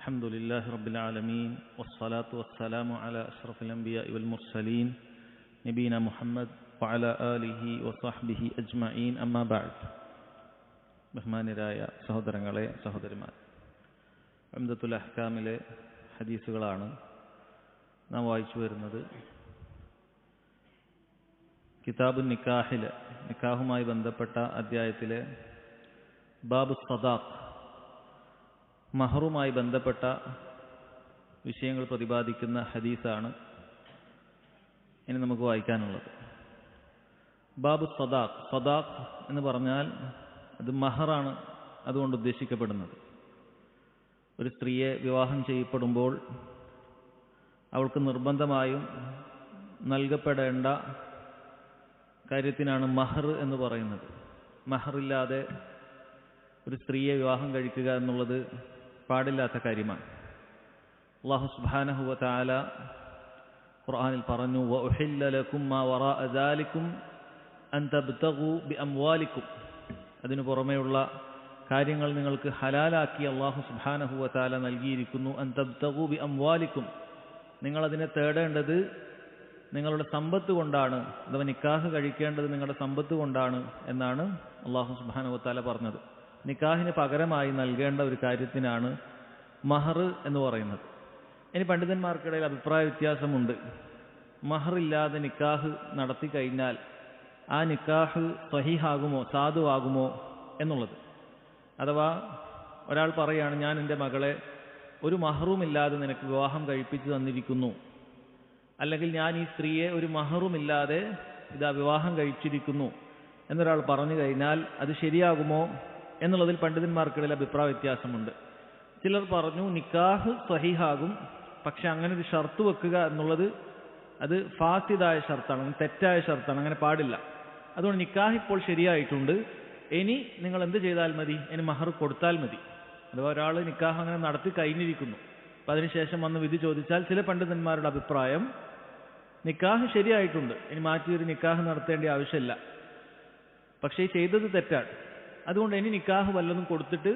الحمد لله رب العالمين والصلاة والسلام على أشرف الأنبياء والمرسلين نبينا محمد وعلى آله وصحبه أجمعين أما بعد. ബഹുമാന്യരായ സഹോദരങ്ങളെ സഹോദരിമാർ, ഉംദത്തുൽ അഹ്കാമിലെ ഹദീസുകളാണ് നാം വായിച്ചു വരുന്നത്. കിതാബുൻ നിക്കാഹിലെ നിക്കാഹുമായി ബന്ധപ്പെട്ട അധ്യായത്തിലെ ബാബു സദാഖ്, മഹറുമായി ബന്ധപ്പെട്ട വിഷയങ്ങൾ പ്രതിപാദിക്കുന്ന ഹദീസാണ് ഇനി നമുക്ക് വായിക്കാനുള്ളത്. ബാബു സദാഖ്, സദാഖ് എന്ന് പറഞ്ഞാൽ അത് മഹറാണ് അതുകൊണ്ട് ഉദ്ദേശിക്കപ്പെടുന്നത്. ഒരു സ്ത്രീയെ വിവാഹം ചെയ്യപ്പെടുമ്പോൾ അവൾക്ക് നിർബന്ധമായും നൽകപ്പെടേണ്ട കാര്യത്തിനാണ് മഹർ എന്ന് പറയുന്നത്. മഹറില്ലാതെ ഒരു സ്ത്രീയെ വിവാഹം കഴിക്കുക എന്നുള്ളത് പാടില്ലാത്ത കാര്യമാണ്. അല്ലാഹു സുബ്ഹാനഹു വ തആല ഖുർആനിൽ പറഞ്ഞു, വഉഹില്ല ലക്കും മാ വറാഅ ദാലികും അൻ തബ്തഗു ബിഅംവാലികും. അതിനു പുറമെയുള്ള കാര്യങ്ങൾ നിങ്ങൾക്ക് ഹലാലാക്കി അല്ലാഹു സുബ്ഹാനഹു വ തആല നൽകിയിരിക്കുന്നു. അൻ തബ്തഗു ബിഅംവാലികും, നിങ്ങൾ അതിനെ തേടേണ്ടത് നിങ്ങളുടെ സമ്പത്ത് കൊണ്ടാണ്, അഥവാ നിക്കാഹ് കഴിക്കേണ്ടത് നിങ്ങളുടെ സമ്പത്ത് കൊണ്ടാണ് എന്നാണ് അല്ലാഹു സുബ്ഹാനഹു വ തആല പറഞ്ഞത്. നിക്കാഹിന് പകരമായി നൽകേണ്ട ഒരു കാര്യത്തിനാണ് മഹർ എന്ന് പറയുന്നത്. ഇനി പണ്ഡിതന്മാർക്കിടയിൽ അഭിപ്രായ വ്യത്യാസമുണ്ട്. മഹറില്ലാതെ നിക്കാഹ് നടത്തി കഴിഞ്ഞാൽ ആ നിക്കാഹ് സ്വഹീഹാകുമോ സാധുവാകുമോ എന്നുള്ളത്. അഥവാ ഒരാൾ പറയുകയാണ്, ഞാൻ എൻ്റെ മകളെ ഒരു മഹറുമില്ലാതെ നിനക്ക് വിവാഹം കഴിപ്പിച്ചു തന്നിരിക്കുന്നു, അല്ലെങ്കിൽ ഞാൻ ഈ സ്ത്രീയെ ഒരു മഹറുമില്ലാതെ ഇതാ വിവാഹം കഴിച്ചിരിക്കുന്നു എന്നൊരാൾ പറഞ്ഞു കഴിഞ്ഞാൽ അത് ശരിയാകുമോ എന്നുള്ളതിൽ പണ്ഡിതന്മാർക്കിടയിൽ അഭിപ്രായ വ്യത്യാസമുണ്ട്. ചിലർ പറഞ്ഞു നിക്കാഹ് സ്വഹീഹാകും, പക്ഷെ അങ്ങനെ ഒരു ഷർത്ത് വെക്കുക എന്നുള്ളത് അത് ഫാസിദായ ഷർത്താണ്, തെറ്റായ ഷർത്താണ്, അങ്ങനെ പാടില്ല. അതുകൊണ്ട് നിക്കാഹ് ഇപ്പോൾ ശരിയായിട്ടുണ്ട്, ഇനി നിങ്ങൾ എന്ത് ചെയ്താൽ മതി, ഇനി മഹർ കൊടുത്താൽ മതി. അഥവാ ഒരാൾ നിക്കാഹ് അങ്ങനെ നടത്തി കഴിഞ്ഞിരിക്കുന്നു, അപ്പം അതിനുശേഷം വന്ന് വിധി ചോദിച്ചാൽ ചില പണ്ഡിതന്മാരുടെ അഭിപ്രായം നിക്കാഹ് ശരിയായിട്ടുണ്ട്, ഇനി മാറ്റിയൊരു നിക്കാഹ് നടത്തേണ്ട ആവശ്യമില്ല, പക്ഷേ ചെയ്തത് തെറ്റാണ്, അതുകൊണ്ട് ഇനി നിക്കാഹ് വല്ലതും കൊടുത്തിട്ട്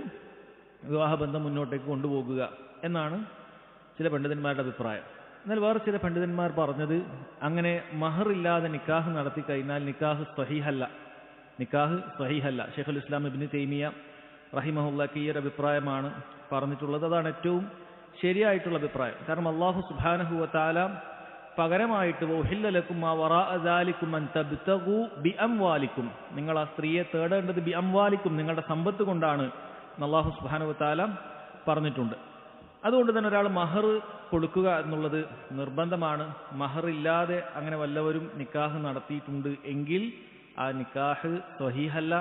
വിവാഹബന്ധം മുന്നോട്ടേക്ക് കൊണ്ടുപോകുക എന്നാണ് ചില പണ്ഡിതന്മാരുടെ അഭിപ്രായം. എന്നാൽ വേറെ ചില പണ്ഡിതന്മാർ പറഞ്ഞത് അങ്ങനെ മഹറില്ലാതെ നിക്കാഹ് നടത്തി കഴിഞ്ഞാൽ നിക്കാഹ് സ്വഹീഹല്ല, നിക്കാഹ് സ്വഹീഹല്ല. ശൈഖുൽ ഇസ്ലാം ഇബ്നു തൈമിയ റഹിമഹുല്ലാഹി ഈ ഒരു അഭിപ്രായമാണ് പറഞ്ഞിട്ടുള്ളത്. അതാണ് ഏറ്റവും ശരിയായിട്ടുള്ള അഭിപ്രായം. കാരണം അല്ലാഹു സുബ്ഹാനഹു വ തആല പകരമായിട്ട് വഉഹില്ല ലക്കും മാ വറാഅ ദാലികും അൻ തബ്തഗു ബിഅംവാലികും, നിങ്ങൾ ആ സ്ത്രീയെ തേടേണ്ടത് ബിഅംവാലികും നിങ്ങളുടെ സമ്പത്ത് കൊണ്ടാണ് എന്ന് അല്ലാഹു സുബ്ഹാനഹു വ തആല പറഞ്ഞിട്ടുണ്ട്. അതുകൊണ്ട് തന്നെ ഒരാൾ മഹർ കൊടുക്കുക എന്നുള്ളത് നിർബന്ധമാണ്. മഹറില്ലാതെ അങ്ങനെ വല്ലവരും നിക്കാഹ് നടത്തിയിട്ടുണ്ട് എങ്കിൽ ആ നിക്കാഹ് സ്വഹീഹല്ല,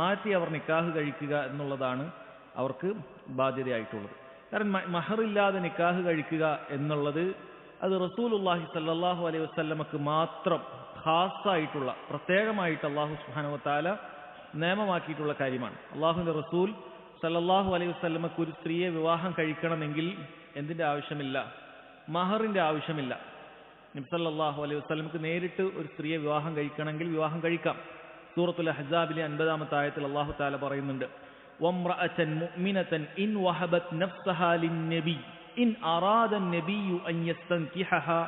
മാറ്റി അവർ നിക്കാഹ് കഴിക്കുക എന്നുള്ളതാണ് അവർക്ക് ബാധ്യതയായിട്ടുള്ളത്. കാരണം മഹറില്ലാതെ നിക്കാഹ് കഴിക്കുക എന്നുള്ളത് അത് റസൂലുള്ളാഹി സ്വല്ലല്ലാഹു അലൈഹി വസല്ലമക്ക് മാത്രം ഖാസായിട്ടുള്ള, പ്രത്യേകമായിട്ട് അല്ലാഹു സുബ്ഹാനഹു വ തആല നിയമമാക്കിയിട്ടുള്ള കാര്യമാണ്. അല്ലാഹുവിന്റെ റസൂൽ സല്ലല്ലാഹു അലൈഹി വസല്ലമക്ക് ഒരു സ്ത്രീയെ വിവാഹം കഴിക്കണമെങ്കിൽ എന്തിന്റെ ആവശ്യമില്ല, മഹറിന്റെ ആവശ്യമില്ല. നബി സല്ലല്ലാഹു അലൈഹി വസല്ലമക്ക് നേരിട്ട് ഒരു സ്ത്രീയെ വിവാഹം കഴിക്കണമെങ്കിൽ വിവാഹം കഴിക്കാം. സൂറത്തുൽ അഹ്സാബിലെ 50-ാമത്തെ ആയത്തിൽ അല്ലാഹു തആല പറയുന്നുണ്ട്, വംറഅതൻ മുഅ്മിനതൻ ഇൻ വഹബത് നഫ്സഹാ ലിന്നബി ഇൻ അറാദ അൻ-നബിയ്യു അൻ യസ്തൻകിഹഹാ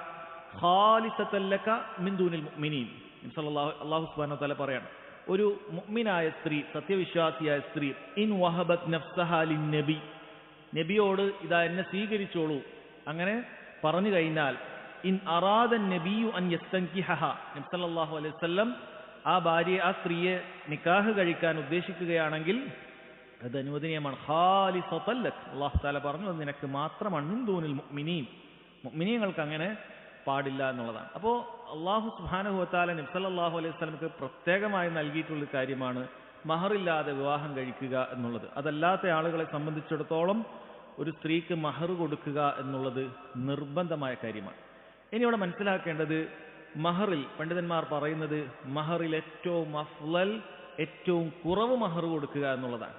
ഖാലിസതൻ ലക മിൻ ദൂനിൽ മുഅ്മിനീൻ. നബി സല്ലല്ലാഹു അല്ലാഹു സുബ്ഹാനഹു വ തആല പറയാണ്, ഒരു മുഅ്മിനായ സ്ത്രീ, സത്യവിശ്വാസിയായ സ്ത്രീ, ഇൻ വഹബത് നഫ്സഹാ ലിന്നബി, നബിയോട് ഇതാ എന്നെ സ്വീകരിച്ചോളൂ അങ്ങനെ പറഞ്ഞു കഴിഞ്ഞാൽ, ഇൻ അറാദ അൻ-നബിയ്യു അൻ യസ്തൻകിഹഹാ, നബി സല്ലല്ലാഹു അലൈഹി വസല്ലം ആ ഭാര്യയെ, ആ സ്ത്രീയെ നിക്കാഹ് കഴിക്കാൻ ഉദ്ദേശിക്കുകയാണെങ്കിൽ അത് അനുവദനീയമാണ്. ഖാലിസതൻ ലക്, അല്ലാഹു തആല പറഞ്ഞു, അത് നിനക്ക് മാത്രമാണ്. മിൻ ദൂനിൽ മുഅ്മിനീൻ, മുഅ്മിനീങ്ങൾക്ക് അങ്ങനെ പാടില്ല എന്നുള്ളതാണ്. അപ്പോൾ അല്ലാഹു സുബ്ഹാനഹു വ തആല നബി സല്ലല്ലാഹു അലൈഹി വസല്ലമക്ക് പ്രത്യേകമായി നൽകിയിട്ടുള്ള കാര്യമാണ് മഹറില്ലാതെ വിവാഹം കഴിക്കുക എന്നുള്ളത്. അതല്ലാത്ത ആളുകളെ സംബന്ധിച്ചിടത്തോളം ഒരു സ്ത്രീക്ക് മഹർ കൊടുക്കുക എന്നുള്ളത് നിർബന്ധമായ കാര്യമാണ്. ഇനി ഇവിടെ മനസ്സിലാക്കേണ്ടത്, മഹറിൽ പണ്ഡിതന്മാർ പറയുന്നത് മഹറിൽ ഏറ്റവും അഫ്ളൽ, ഏറ്റവും കുറവ് മഹർ കൊടുക്കുക എന്നുള്ളതാണ്.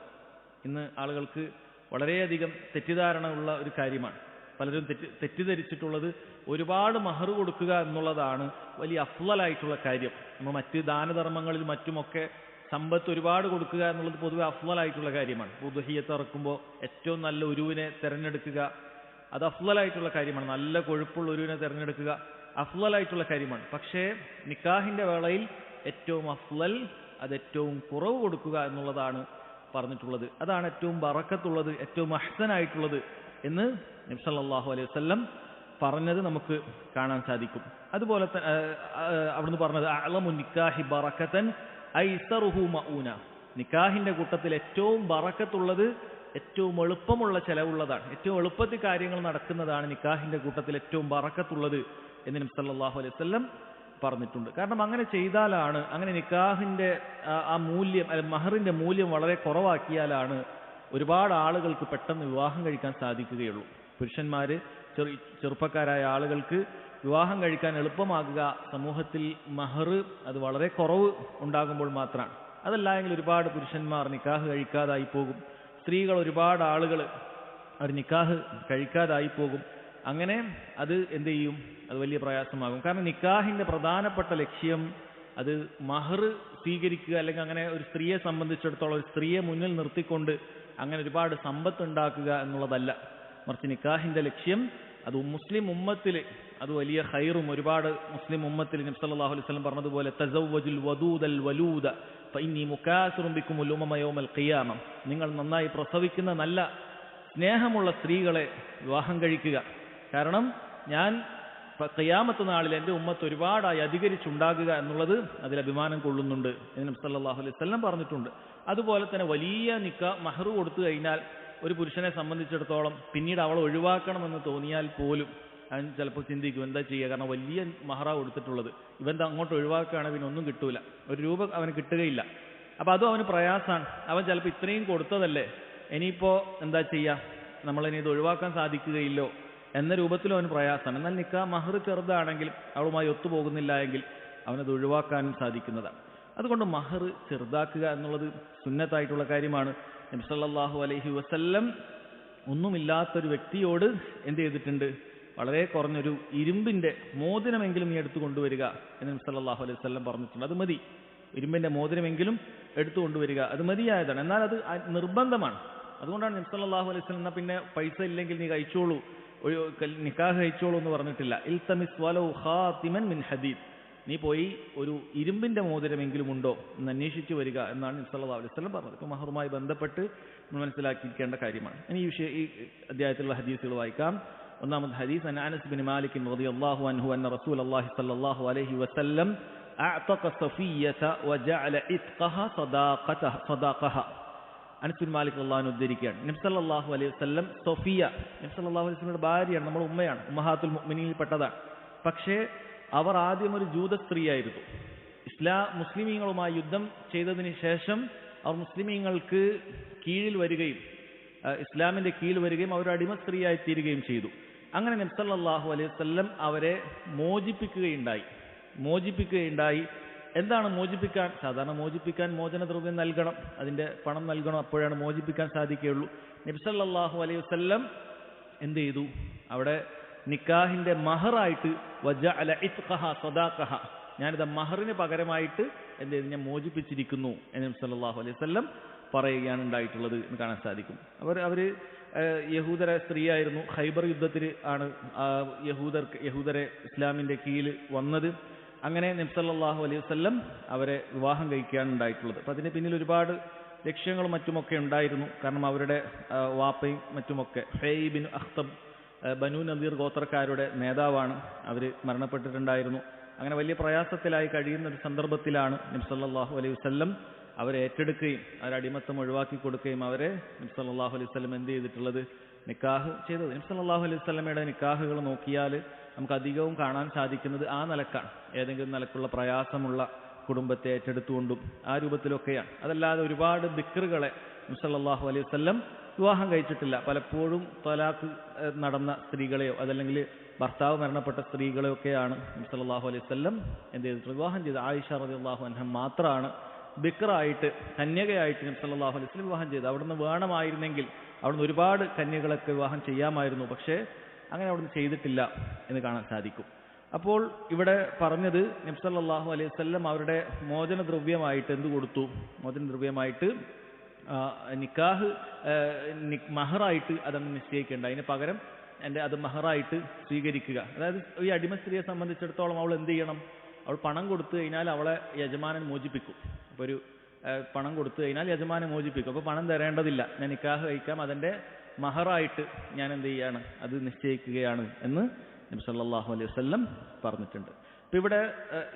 ഇന്ന് ആളുകൾക്ക് വളരെയധികം തെറ്റിദ്ധാരണ ഉള്ള ഒരു കാര്യമാണ്. പലരും തെറ്റിദ്ധരിച്ചിട്ടുള്ളത് ഒരുപാട് മഹർ കൊടുക്കുക എന്നുള്ളതാണ് വലിയ അഫ്ളലായിട്ടുള്ള കാര്യം. നമ്മൾ മറ്റ് ദാനധർമ്മങ്ങളിൽ മറ്റുമൊക്കെ സമ്പത്ത് ഒരുപാട് കൊടുക്കുക എന്നുള്ളത് പൊതുവെ അഫ്ളലായിട്ടുള്ള കാര്യമാണ്. ഉദ്ഹിയ്യത്ത് ഇറക്കുമ്പോൾ ഏറ്റവും നല്ല ഒരുവിനെ തിരഞ്ഞെടുക്കുക, അത് അഫ്ളലായിട്ടുള്ള കാര്യമാണ്. നല്ല കൊഴുപ്പുള്ള ഒരുവിനെ തിരഞ്ഞെടുക്കുക അഫ്ളലായിട്ടുള്ള കാര്യമാണ്. പക്ഷേ നിക്കാഹിന്റെ വേളയിൽ ഏറ്റവും അഫ്ളൽ അത് ഏറ്റവും കുറവ് കൊടുക്കുക എന്നുള്ളതാണ് പറഞ്ഞിട്ടുള്ളത്. അതാണ് ഏറ്റവും ബറക്കത്തുള്ളത്, ഏറ്റവും അഹ്സനായിട്ടുള്ളത് എന്ന് നബി സല്ലല്ലാഹു അലൈഹി വസല്ലം പറഞ്ഞത് നമുക്ക് കാണാൻ സാധിക്കും. അതുപോലെ അവിടുന്ന് പറഞ്ഞത് അഅ്ലമു നിക്കാഹി ബറക്കതൻ ഐസറുഹു മഊന, നിക്കാഹിന്റെ കൂട്ടത്തിൽ ഏറ്റവും ബറക്കത്തുള്ളത് ഏറ്റവും എളുപ്പമുള്ള ചെലവുള്ളതാണ്, ഏറ്റവും എളുപ്പത്തിൽ കാര്യങ്ങൾ നടക്കുന്നതാണ് നിക്കാഹിന്റെ കൂട്ടത്തിൽ ഏറ്റവും ബറക്കത്തുള്ളത് എന്ന് നബി സല്ലല്ലാഹു അലൈഹി വസല്ലം പറഞ്ഞിട്ടുണ്ട്. കാരണം അങ്ങനെ ചെയ്താലാണ്, അങ്ങനെ നിക്കാഹിന്റെ ആ മൂല്യം മഹറിന്റെ മൂല്യം വളരെ കുറവാക്കിയാലാണ് ഒരുപാട് ആളുകൾക്ക് പെട്ടെന്ന് വിവാഹം കഴിക്കാൻ സാധിക്കുകയുള്ളൂ. പുരുഷന്മാര് ചെറുപ്പക്കാരായ ആളുകൾക്ക് വിവാഹം കഴിക്കാൻ എളുപ്പമാകുക സമൂഹത്തിൽ മഹർ അത് വളരെ കുറവ് ഉണ്ടാകുമ്പോൾ മാത്രമാണ്. അതല്ല എങ്കിൽ ഒരുപാട് പുരുഷന്മാർ നിക്കാഹ് കഴിക്കാതായി പോകും, സ്ത്രീകൾ ഒരുപാട് ആളുകൾ അവർ നിക്കാഹ് കഴിക്കാതായി പോകും. അങ്ങനെ അത് എന്ത് ചെയ്യും, അത് വലിയ പ്രയാസമാകും. കാരണം നിക്കാഹിന്റെ പ്രധാനപ്പെട്ട ലക്ഷ്യം അത് മഹർ സ്വീകരിക്കുക, അല്ലെങ്കിൽ അങ്ങനെ ഒരു സ്ത്രീയെ സംബന്ധിച്ചിടത്തോളം ഒരു സ്ത്രീയെ മുന്നിൽ നിർത്തിക്കൊണ്ട് അങ്ങനെ ഒരുപാട് സമ്പത്ത് ഉണ്ടാക്കുക എന്നുള്ളതല്ല. മറിച്ച് നിക്കാഹിന്റെ ലക്ഷ്യം അത് മുസ്ലിം ഉമ്മത്തിൽ അത് വലിയ ഖൈറും, ഒരുപാട് മുസ്ലിം ഉമ്മത്തിൽ നബി സല്ലല്ലാഹു അലൈഹി വസല്ലം പറഞ്ഞതുപോലെ തസവ്വജുൽ വദൂദൽ വലൂദ ഫഇന്നി മുകാസിറുൻ ബികുമുൽ ഉമമ യൗമൽ ഖിയാമ, നിങ്ങൾ നന്നായി പ്രസവിക്കുന്ന നല്ല സ്നേഹമുള്ള സ്ത്രീകളെ വിവാഹം കഴിക്കുക. കാരണം ഞാൻ ഖിയാമത്ത് നാളിൽ എൻ്റെ ഉമ്മത്ത് ഒരുപാടായി അധികരിച്ചുണ്ടാകുക എന്നുള്ളത് അതിൽ അഭിമാനം കൊള്ളുന്നുണ്ട് എന്ന് നബി സല്ലല്ലാഹു അലൈഹി വസല്ലം പറഞ്ഞിട്ടുണ്ട്. അതുപോലെ തന്നെ വലിയ മഹർ കൊടുത്തു കഴിഞ്ഞാൽ ഒരു പുരുഷനെ സംബന്ധിച്ചിടത്തോളം പിന്നീട് അവളെ ഒഴിവാക്കണമെന്ന് തോന്നിയാൽ പോലും അവൻ ചിലപ്പോൾ ചിന്തിക്കും എന്താ ചെയ്യുക, കാരണം വലിയ മഹറാ കൊടുത്തിട്ടുള്ളത്, ഇവൻ്റെ അങ്ങോട്ട് ഒഴിവാക്കുകയാണ് പിന്നെ ഒന്നും കിട്ടൂല, ഒരു രൂപ അവന് കിട്ടുകയില്ല. അപ്പം അതും അവന് പ്രയാസമാണ്. അവൻ ചിലപ്പോൾ ഇത്രയും കൊടുത്തതല്ലേ, ഇനിയിപ്പോൾ എന്താ ചെയ്യുക, നമ്മളിനി ഇത് ഒഴിവാക്കാൻ സാധിക്കുകയില്ലോ എന്ന രൂപത്തിലും അവന് പ്രയാസമാണ്. എന്നാൽ നിക്കാഹ് മഹർ ചെറുതാണെങ്കിൽ അവളുമായി ഒത്തുപോകുന്നില്ല എങ്കിൽ അവനത് ഒഴിവാക്കാനും സാധിക്കുന്നതാണ്. അതുകൊണ്ട് മഹർ ചെറുതാക്കുക എന്നുള്ളത് സുന്നത്തായിട്ടുള്ള കാര്യമാണ്. നബി സല്ലല്ലാഹു അലൈഹി വസല്ലം ഒന്നുമില്ലാത്തൊരു വ്യക്തിയോട് എന്ത് ചെയ്തിട്ടുണ്ട്, വളരെ കുറഞ്ഞൊരു ഇരുമ്പിന്റെ മോതിരമെങ്കിലും നീ എടുത്തു കൊണ്ടുവരിക എന്ന് നബി സല്ലല്ലാഹു അലൈഹി വസല്ലം പറഞ്ഞിട്ടുണ്ട്. അത് മതി, ഇരുമ്പിന്റെ മോതിരമെങ്കിലും എടുത്തു കൊണ്ടുവരിക, അത് മതിയായതാണ്. എന്നാൽ അത് നിർബന്ധമാണ്. അതുകൊണ്ടാണ് നബി സല്ലല്ലാഹു അലൈഹി വസല്ലം എന്നാ പിന്നെ പൈസ ഇല്ലെങ്കിൽ നീ കഴിച്ചോളൂ, നിക്കാഹ് കഴിച്ചോളൂ എന്ന് പറഞ്ഞിട്ടില്ല. ഇൽതമിസ് വലൗ ഖാതിമൻ മിൻ ഹദീദ്, നീ പോയി ഒരു ഇരുമ്പിന്റെ മോതിരമെങ്കിലും ഉണ്ടോ എന്ന് അന്വേഷിച്ചു വരിക എന്നാണ് നബി സല്ലല്ലാഹു അലൈഹി വസല്ലം പറഞ്ഞത്. ഇപ്പോൾ മഹറുമായി ബന്ധപ്പെട്ട് നമ്മൾ മനസ്സിലാക്കിയിരിക്കേണ്ട കാര്യമാണ്. ഇനി ഈ അധ്യായത്തിലുള്ള ഹദീസുകൾ വായിക്കാം. ഒന്നാമത്തെ ഹദീസ് അനസ് ബിൻ മാലിക് റളിയല്ലാഹു അൻഹു അന്ന റസൂലുള്ളാഹി സ്വല്ലല്ലാഹു അലൈഹി വസല്ലം അഅതഖ സഫിയ്യത വജഅല ഇത്ഖഹ സദാഖഹ. അനസ് ബിൻ മാലിക് റളിയല്ലാഹു അൻഹു ഉദ്ധരിക്കുകയാണ്, നബി സല്ലല്ലാഹു അലൈഹി വസല്ലം സഫിയ, നബി സല്ലല്ലാഹു അലൈഹി വസല്ലമയുടെ ഭാര്യയാണ്, നമ്മുടെ ഉമ്മയാണ്, ഉമ്മഹാത്തുൽ മുഅ്മിനീനിൽ പെട്ടതാണ്. പക്ഷേ അവർ ആദ്യം ഒരു ജൂത സ്ത്രീയായിരുന്നു. മുസ്ലിമീങ്ങളുമായി യുദ്ധം ചെയ്തതിന് ശേഷം അവർ മുസ്ലിമീങ്ങൾക്ക് കീഴിൽ വരികയും ഇസ്ലാമിന്റെ കീഴിൽ വരികയും അവർ അടിമ സ്ത്രീയായി തീരുകയും ചെയ്തു. അങ്ങനെ നബി സല്ലല്ലാഹു അലൈഹി വസല്ലം അവരെ മോചിപ്പിക്കുകയുണ്ടായി. എന്താണ് മോചിപ്പിക്കാൻ? സാധാരണ മോചിപ്പിക്കാൻ മോചനദ്രവ്യം നൽകണം, അതിന്റെ പണം നൽകണം, അപ്പോഴാണ് മോചിപ്പിക്കാൻ സാധിക്കുകയുള്ളൂ. നബി സല്ലല്ലാഹു അലൈഹി വസല്ലം എന്ത് ചെയ്തു, അവിടെ നിക്കാഹിന്റെ മഹറായിട്ട് വജഅല ഇത്ഖഹ സദാഖഹ, ഞാനിത് മഹറിന് പകരമായിട്ട് എന്ത് ചെയ്തു, ഞാൻ മോചിപ്പിച്ചിരിക്കുന്നു എന്ന് നബി സല്ലല്ലാഹു അലൈഹി വസല്ലം പറയുകയാണ് ഉണ്ടായിട്ടുള്ളത് എന്ന് കാണാൻ സാധിക്കും. അവര് യഹൂദര സ്ത്രീയായിരുന്നു. ഖൈബർ യുദ്ധത്തിൽ ആണ് യഹൂദരെ ഇസ്ലാമിന്റെ കീഴിൽ വന്നത്. അങ്ങനെ നബി സല്ലല്ലാഹു അലൈഹി വസല്ലം അവരെ വിവാഹം കഴിക്കുകയാണ് ഉണ്ടായിട്ടുള്ളത്. അപ്പം അതിന് പിന്നിൽ ഒരുപാട് ലക്ഷ്യങ്ങളും മറ്റുമൊക്കെ ഉണ്ടായിരുന്നു. കാരണം അവരുടെ വാപ്പയും മറ്റുമൊക്കെ ഹുയൈ ബിൻ അഖ്തബ് ബനു നദീർ ഗോത്രക്കാരുടെ നേതാവാണ്, അവർ മരണപ്പെട്ടിട്ടുണ്ടായിരുന്നു. അങ്ങനെ വലിയ പ്രയാസത്തിലായി കഴിയുന്ന ഒരു സന്ദർഭത്തിലാണ് നബി സല്ലല്ലാഹു അലൈഹി വസല്ലം അവരെ ഏറ്റെടുക്കുകയും അവരെ അടിമത്തം ഒഴിവാക്കി കൊടുക്കുകയും അവരെ നബി സല്ലല്ലാഹു അലൈഹി വസല്ലം എന്ത് ചെയ്തിട്ടുള്ളത്, നിക്കാഹ് ചെയ്തത്. നബി സല്ലല്ലാഹു അലൈഹി വസല്ലമയുടെ നിക്കാഹുകൾ നോക്കിയാൽ നമുക്ക് അധികവും കാണാൻ സാധിക്കുന്നത് ആ നിലക്കാണ്. ഏതെങ്കിലും നിലക്കുള്ള പ്രയാസമുള്ള കുടുംബത്തെ ഏറ്റെടുത്തുകൊണ്ടും ആ രൂപത്തിലൊക്കെയാണ്. അതല്ലാതെ ഒരുപാട് ബിക്റുകളെ നബി സല്ലല്ലാഹു അലൈഹി വസല്ലം വിവാഹം കഴിച്ചിട്ടില്ല. പലപ്പോഴും തലാഖ് നടന്ന സ്ത്രീകളെയോ അതല്ലെങ്കിൽ ഭർത്താവ് മരണപ്പെട്ട സ്ത്രീകളെയൊക്കെയാണ് നബി സല്ലല്ലാഹു അലൈഹി വസല്ലം എന്ത് ചെയ്തിട്ടുള്ളത്, വിവാഹം ചെയ്ത്. ആയിഷ റളിയല്ലാഹു അൻഹ മാത്രമാണ് ബിക്റായിട്ട്, കന്യകയായിട്ട് നബി സല്ലല്ലാഹു അലൈഹി വസല്ലം വിവാഹം ചെയ്ത്. അവിടുന്ന് വേണമായിരുന്നെങ്കിൽ അവിടുന്ന് ഒരുപാട് കന്യകളൊക്കെ വിവാഹം ചെയ്യാമായിരുന്നു. പക്ഷേ അങ്ങനെ അവിടുന്ന് ചെയ്തിട്ടില്ല എന്ന് കാണാൻ സാധിക്കും. അപ്പോൾ ഇവിടെ പറഞ്ഞത് നബി സല്ലല്ലാഹു അലൈഹി വസല്ലം അവരുടെ മോചനദ്രവ്യമായിട്ട് എന്ത് കൊടുത്തു? മോചനദ്രവ്യമായിട്ട് നിക്കാഹ് മഹറായിട്ട് അതങ്ങ് നിശ്ചയിക്കേണ്ട, അതിന് പകരം അത് മഹറായിട്ട് സ്വീകരിക്കുക. അതായത് ഈ അടിമ സ്ത്രീയെ സംബന്ധിച്ചിടത്തോളം അവൾ എന്ത് ചെയ്യണം? അവൾ പണം കൊടുത്തു കഴിഞ്ഞാൽ അവളെ യജമാനൻ മോചിപ്പിക്കും. അപ്പോൾ ഒരു പണം കൊടുത്തു കഴിഞ്ഞാൽ യജമാനൻ മോചിപ്പിക്കും. അപ്പോൾ പണം തരേണ്ടതില്ല, ഞാൻ നിക്കാഹ് കഴിക്കാം, അതിൻ്റെ മഹറായിട്ട് ഞാൻ എന്ത് ചെയ്യാണ്? അത് നിശ്ചയിക്കുകയാണ് എന്ന് നബി സല്ലല്ലാഹു അലൈഹി വസല്ലം പറഞ്ഞിട്ടുണ്ട്. അപ്പോൾ ഇവിടെ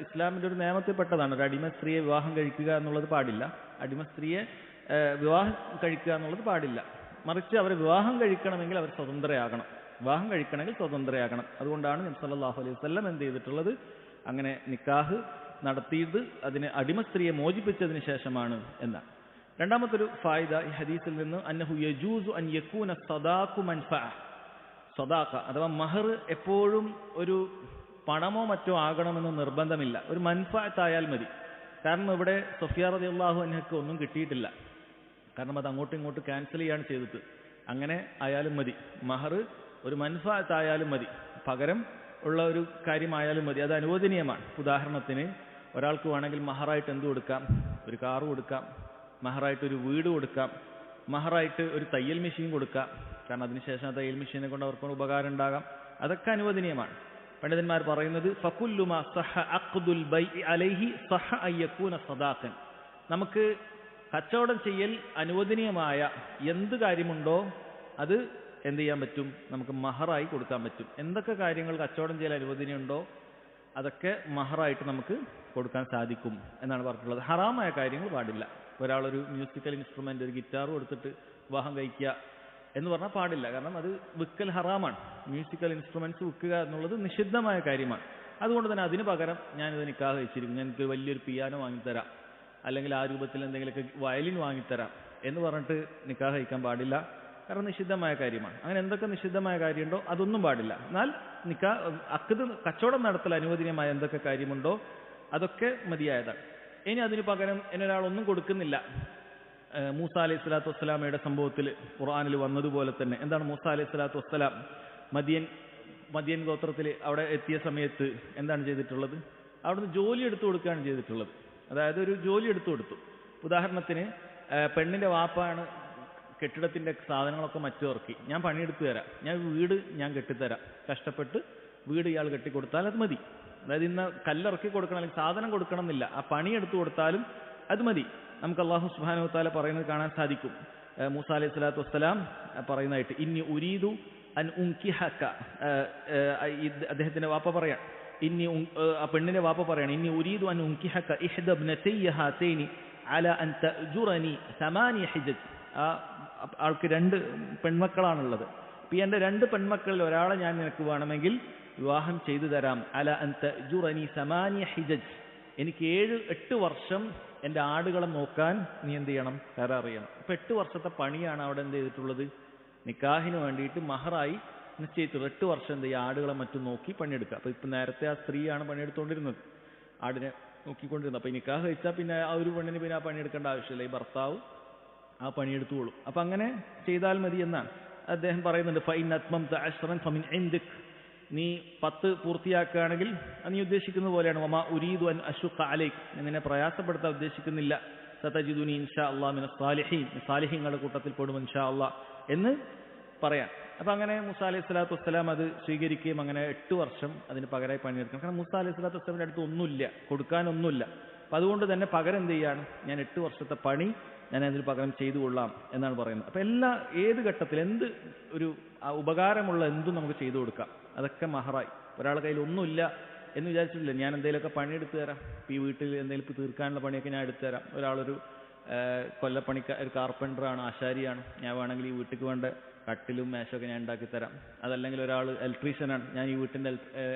ഇസ്ലാമിൻ്റെ ഒരു നിയമത്തിൽപ്പെട്ടതാണ്, ഒരു അടിമ സ്ത്രീയെ വിവാഹം കഴിക്കുക എന്നുള്ളത് പാടില്ല. അടിമ സ്ത്രീയെ വിവാഹം കഴിക്കുക എന്നുള്ളത് പാടില്ല. മറിച്ച് അവർ വിവാഹം കഴിക്കണമെങ്കിൽ അവർ സ്വതന്ത്രയാകണം. വിവാഹം കഴിക്കണമെങ്കിൽ സ്വതന്ത്രയാകണം. അതുകൊണ്ടാണ് നബി സല്ലല്ലാഹു അലൈഹി വസല്ലം എന്ത് ചെയ്തിട്ടുള്ളത്? അങ്ങനെ നിക്കാഹ് നടത്തിയത് അതിനെ അടിമ സ്ത്രീയെ മോചിപ്പിച്ചതിന് ശേഷമാണ് എന്നാണ്. രണ്ടാമത്തൊരു ഫായിദ ഈ ഹദീസിൽ നിന്ന് അന്നഹു യജൂസു അൻ യകൂന സദാഖു മൻഫഅ. സദാഖ അഥവാ മഹർ എപ്പോഴും ഒരു പണമോ മറ്റോ ആകണമെന്ന് നിർബന്ധമില്ല, ഒരു മൻഫഅത്തായാൽ മതി. കാരണം ഇവിടെ സഫിയ റളിയല്ലാഹു അൻഹയ്ക്ക് ഒന്നും കിട്ടിയിട്ടില്ല, കാരണം അത് അങ്ങോട്ടും ഇങ്ങോട്ടും ക്യാൻസൽ ചെയ്യാണ് ചെയ്തത്. അങ്ങനെ ആയാലും മതി, മഹർ ഒരു മൻഫഅത്തായാലും മതി, പകരം ഉള്ള ഒരു കാര്യമായാലും മതി, അത് അനുവദനീയമാണ്. ഉദാഹരണത്തിന് ഒരാൾക്ക് വേണമെങ്കിൽ മഹറായിട്ട് എന്ത് കൊടുക്കാം? ഒരു കാറ് കൊടുക്കാം, മഹറായിട്ട് ഒരു വീട് കൊടുക്കാം, മഹറായിട്ട് ഒരു തയ്യൽ മെഷീൻ കൊടുക്കാം. കാരണം അതിനുശേഷം ആ തയ്യൽ മെഷീനെ കൊണ്ട് അവർക്ക് ഉപകാരം ഉണ്ടാകാം. അതൊക്കെ അനുവദനീയമാണ്. പണ്ഡിതന്മാർ പറയുന്നത് ഫകുല്ലു മാ സഹ അഖ്ദുൽ ബൈഇ അലൈഹി സഹ അൻ യകൂന സദാഖൻ. നമുക്ക് കച്ചവടം ചെയ്യൽ അനുവദനീയമായ എന്ത് കാര്യമുണ്ടോ അത് എന്ത് ചെയ്യാൻ പറ്റും? നമുക്ക് മഹറായി കൊടുക്കാൻ പറ്റും. എന്തൊക്കെ കാര്യങ്ങൾ കച്ചവടം ചെയ്യൽ അനുവദനീയമുണ്ടോ അതൊക്കെ മഹറായിട്ട് നമുക്ക് കൊടുക്കാൻ സാധിക്കും എന്നാണ് പറഞ്ഞിട്ടുള്ളത്. ഹറാമായ കാര്യങ്ങൾ പാടില്ല. ഒരാളൊരു മ്യൂസിക്കൽ ഇൻസ്ട്രുമെന്റ്, ഒരു ഗിറ്റാർ കൊടുത്തിട്ട് വിവാഹം കഴിക്കുക എന്ന് പറഞ്ഞാൽ പാടില്ല. കാരണം അത് വിൽക്കൽ ഹറാമാണ്. മ്യൂസിക്കൽ ഇൻസ്ട്രുമെന്റ്സ് വിൽക്കുക എന്നുള്ളത് നിഷിദ്ധമായ കാര്യമാണ്. അതുകൊണ്ട് തന്നെ അതിന് പകരം ഞാനിത് നിക്കാഹ് കഴിച്ചിരിക്കും, എനിക്ക് വലിയൊരു പിയാനോ വാങ്ങിത്തരാം, അല്ലെങ്കിൽ ആ രൂപത്തിൽ എന്തെങ്കിലുമൊക്കെ വയലിൻ വാങ്ങിത്തരാം എന്ന് പറഞ്ഞിട്ട് നിക്കാഹ് കഴിക്കാൻ പാടില്ല. കാരണം നിഷിദ്ധമായ കാര്യമാണ്. അങ്ങനെ എന്തൊക്കെ നിഷിദ്ധമായ കാര്യമുണ്ടോ അതൊന്നും പാടില്ല. എന്നാൽ കച്ചവടം നടത്തൽ അനുവദനീയമായ എന്തൊക്കെ കാര്യമുണ്ടോ അതൊക്കെ മതിയായതാണ്. ഇനി അതിന് പകരം ഒരാളൊന്നും കൊടുക്കുന്നില്ല. മൂസ അലൈഹി സ്വലാത്തു വസ്സലാമയുടെ സംഭവത്തിൽ ഖുർആനിൽ വന്നതുപോലെ തന്നെ എന്താണ്? മൂസ അലൈഹി സ്വലാത്തു വസ്സലാം മദിയൻ ഗോത്രത്തിൽ അവിടെ എത്തിയ സമയത്ത് എന്താണ് ചെയ്തിട്ടുള്ളത്? അവിടുന്ന് ജോലി എടുത്തു കൊടുക്കുകയാണ് ചെയ്തിട്ടുള്ളത്. അതായത് ഒരു ജോലി എടുത്തു കൊടുത്തു. ഉദാഹരണത്തിന് പെണ്ണിന്റെ വാപ്പാണ് കെട്ടിടത്തിന്റെ സാധനങ്ങളൊക്കെ മറ്റിറക്കി, ഞാൻ പണിയെടുത്തു തരാം, ഞാൻ കെട്ടിത്തരാം, കഷ്ടപ്പെട്ട് വീട് ഇയാൾ കെട്ടിക്കൊടുത്താൽ അത് മതി. അതായത് ഇന്ന് കല്ലിറക്കി കൊടുക്കണം, അല്ലെങ്കിൽ സാധനം കൊടുക്കണം എന്നില്ല, ആ പണിയെടുത്തു കൊടുത്താലും അത് മതി. നമുക്ക് അല്ലാഹു സുബ്ഹാനഹു വ തആല പറയുന്നത് കാണാൻ സാധിക്കും. മൂസ അലൈഹി സ്വലാത്തു വസ്സലാം പറയുന്നതായിട്ട് ഇന്നി ഉരീദു അൻ ഉൻകിഹക, അദ്ദേഹത്തിന്റെ വാപ്പ പറയാം, പെണ്ണിന്റെ വാപ്പ പറയാണ് ഇന്നി ഉരീദു അൻ ഉൻകിഹക ഇഹ്ദ ഇബ്നതയ്യ ഹാതൈനി അല അൻ തഅജുറനി 8 ഹിജജ്. ആൾക്ക് 2 പെൺമക്കളാണുള്ളത്. ഈ എൻ്റെ 2 പെൺമക്കളിൽ ഒരാളെ ഞാൻ നിനക്ക് വേണമെങ്കിൽ വിവാഹം ചെയ്തു തരാം. അല അൻ തഅജുറനി 8 ഹിജജ്, എനിക്ക് 7-8 വർഷം എൻ്റെ ആടുകളെ നോക്കാൻ നീ എന്ത് ചെയ്യണം? കരാർ ചെയ്യണം. ഇപ്പൊ 8 വർഷത്തെ പണിയാണ് അവിടെ എന്ത് ചെയ്തിട്ടുള്ളത്? നിക്കാഹിന് വേണ്ടിയിട്ട് മഹറായി നിശ്ചയിച്ചിട്ടുള്ളത്. 8 വർഷം എന്ത് ചെയ്യുക? ആടുകളെ മറ്റും നോക്കി പണിയെടുക്കുക. അപ്പൊ ഇപ്പൊ നേരത്തെ ആ സ്ത്രീയാണ് പണിയെടുത്തുകൊണ്ടിരുന്നത്, ആടിനെ നോക്കിക്കൊണ്ടിരുന്നത്. അപ്പൊ ഈ നിക്കാഹ് കഴിച്ചാൽ പിന്നെ ആ ഒരു പെണ്ണിന് പിന്നെ ആ പണിയെടുക്കേണ്ട ആവശ്യമില്ല, ഈ ഭർത്താവ് ആ പണിയെടുത്തോളും. അപ്പൊ അങ്ങനെ ചെയ്താൽ മതി എന്നാണ് അദ്ദേഹം പറയുന്നുണ്ട്. ഫൈൻ അത്മംത അശ്റൻ ഫമിൻ ഇൻദിക്, നീ 10 പൂർത്തിയാക്കുകയാണെങ്കിൽ നീ ഉദ്ദേശിക്കുന്നത് പോലെയാണ്. വമാ ഉരീദു അൻ അശുഖ അലൈക്, നിന്നെ പ്രയാസപ്പെടുത്താൻ ഉദ്ദേശിക്കുന്നില്ല. സതജിദുനി ഇൻഷാ അല്ലാഹ് മിനസ് സാലിഹീൻ, സാലിഹീങ്ങളുടെ കൂട്ടത്തിൽ പെടും ഇൻഷാ അല്ലാഹ് എന്ന് പറയാം. അപ്പൊ അങ്ങനെ മൂസ അലൈഹി സ്വലാത്തു വസ്സലാം അത് സ്വീകരിക്കുകയും അങ്ങനെ 8 വർഷം അതിന് പകരമായി പണിയെടുക്കണം. കാരണം മൂസ അലൈഹി സ്വലാത്തു വസ്സലാമിന്റെ അടുത്ത് ഒന്നുമില്ല, കൊടുക്കാനൊന്നുമില്ല. അപ്പൊ അതുകൊണ്ട് തന്നെ പകരം എന്ത് ചെയ്യാണ്? ഞാൻ 8 വർഷത്തെ പണി ഞാൻ അതിന് പകരം ചെയ്തു കൊള്ളാം എന്നാണ് പറയുന്നത്. അപ്പൊ ഏത് ഘട്ടത്തിൽ എന്ത് ഒരു ഉപകാരമുള്ള എന്തും നമുക്ക് ചെയ്തു കൊടുക്കാം. അതൊക്കെ മഹറായി. ഒരാളുടെ കയ്യിൽ ഒന്നുമില്ല എന്ന് വിചാരിച്ചിട്ടില്ല, ഞാൻ എന്തെങ്കിലുമൊക്കെ പണിയെടുത്ത് തരാം, ഈ വീട്ടിൽ എന്തെങ്കിലും തീർക്കാനുള്ള പണിയൊക്കെ ഞാൻ എടുത്തു തരാം. ഒരാളൊരു ഒരു കാർപ്പൻ്ററാണ്, ആശാരിയാണ്, ഞാൻ വേണമെങ്കിൽ ഈ വീട്ടിലേക്ക് വേണ്ട കട്ടിലും മേശമൊക്കെ ഞാൻ ഉണ്ടാക്കി തരാം. അതല്ലെങ്കിൽ ഒരാൾ ഇലക്ട്രീഷ്യനാണ്, ഞാൻ ഈ വീട്ടിൻ്റെ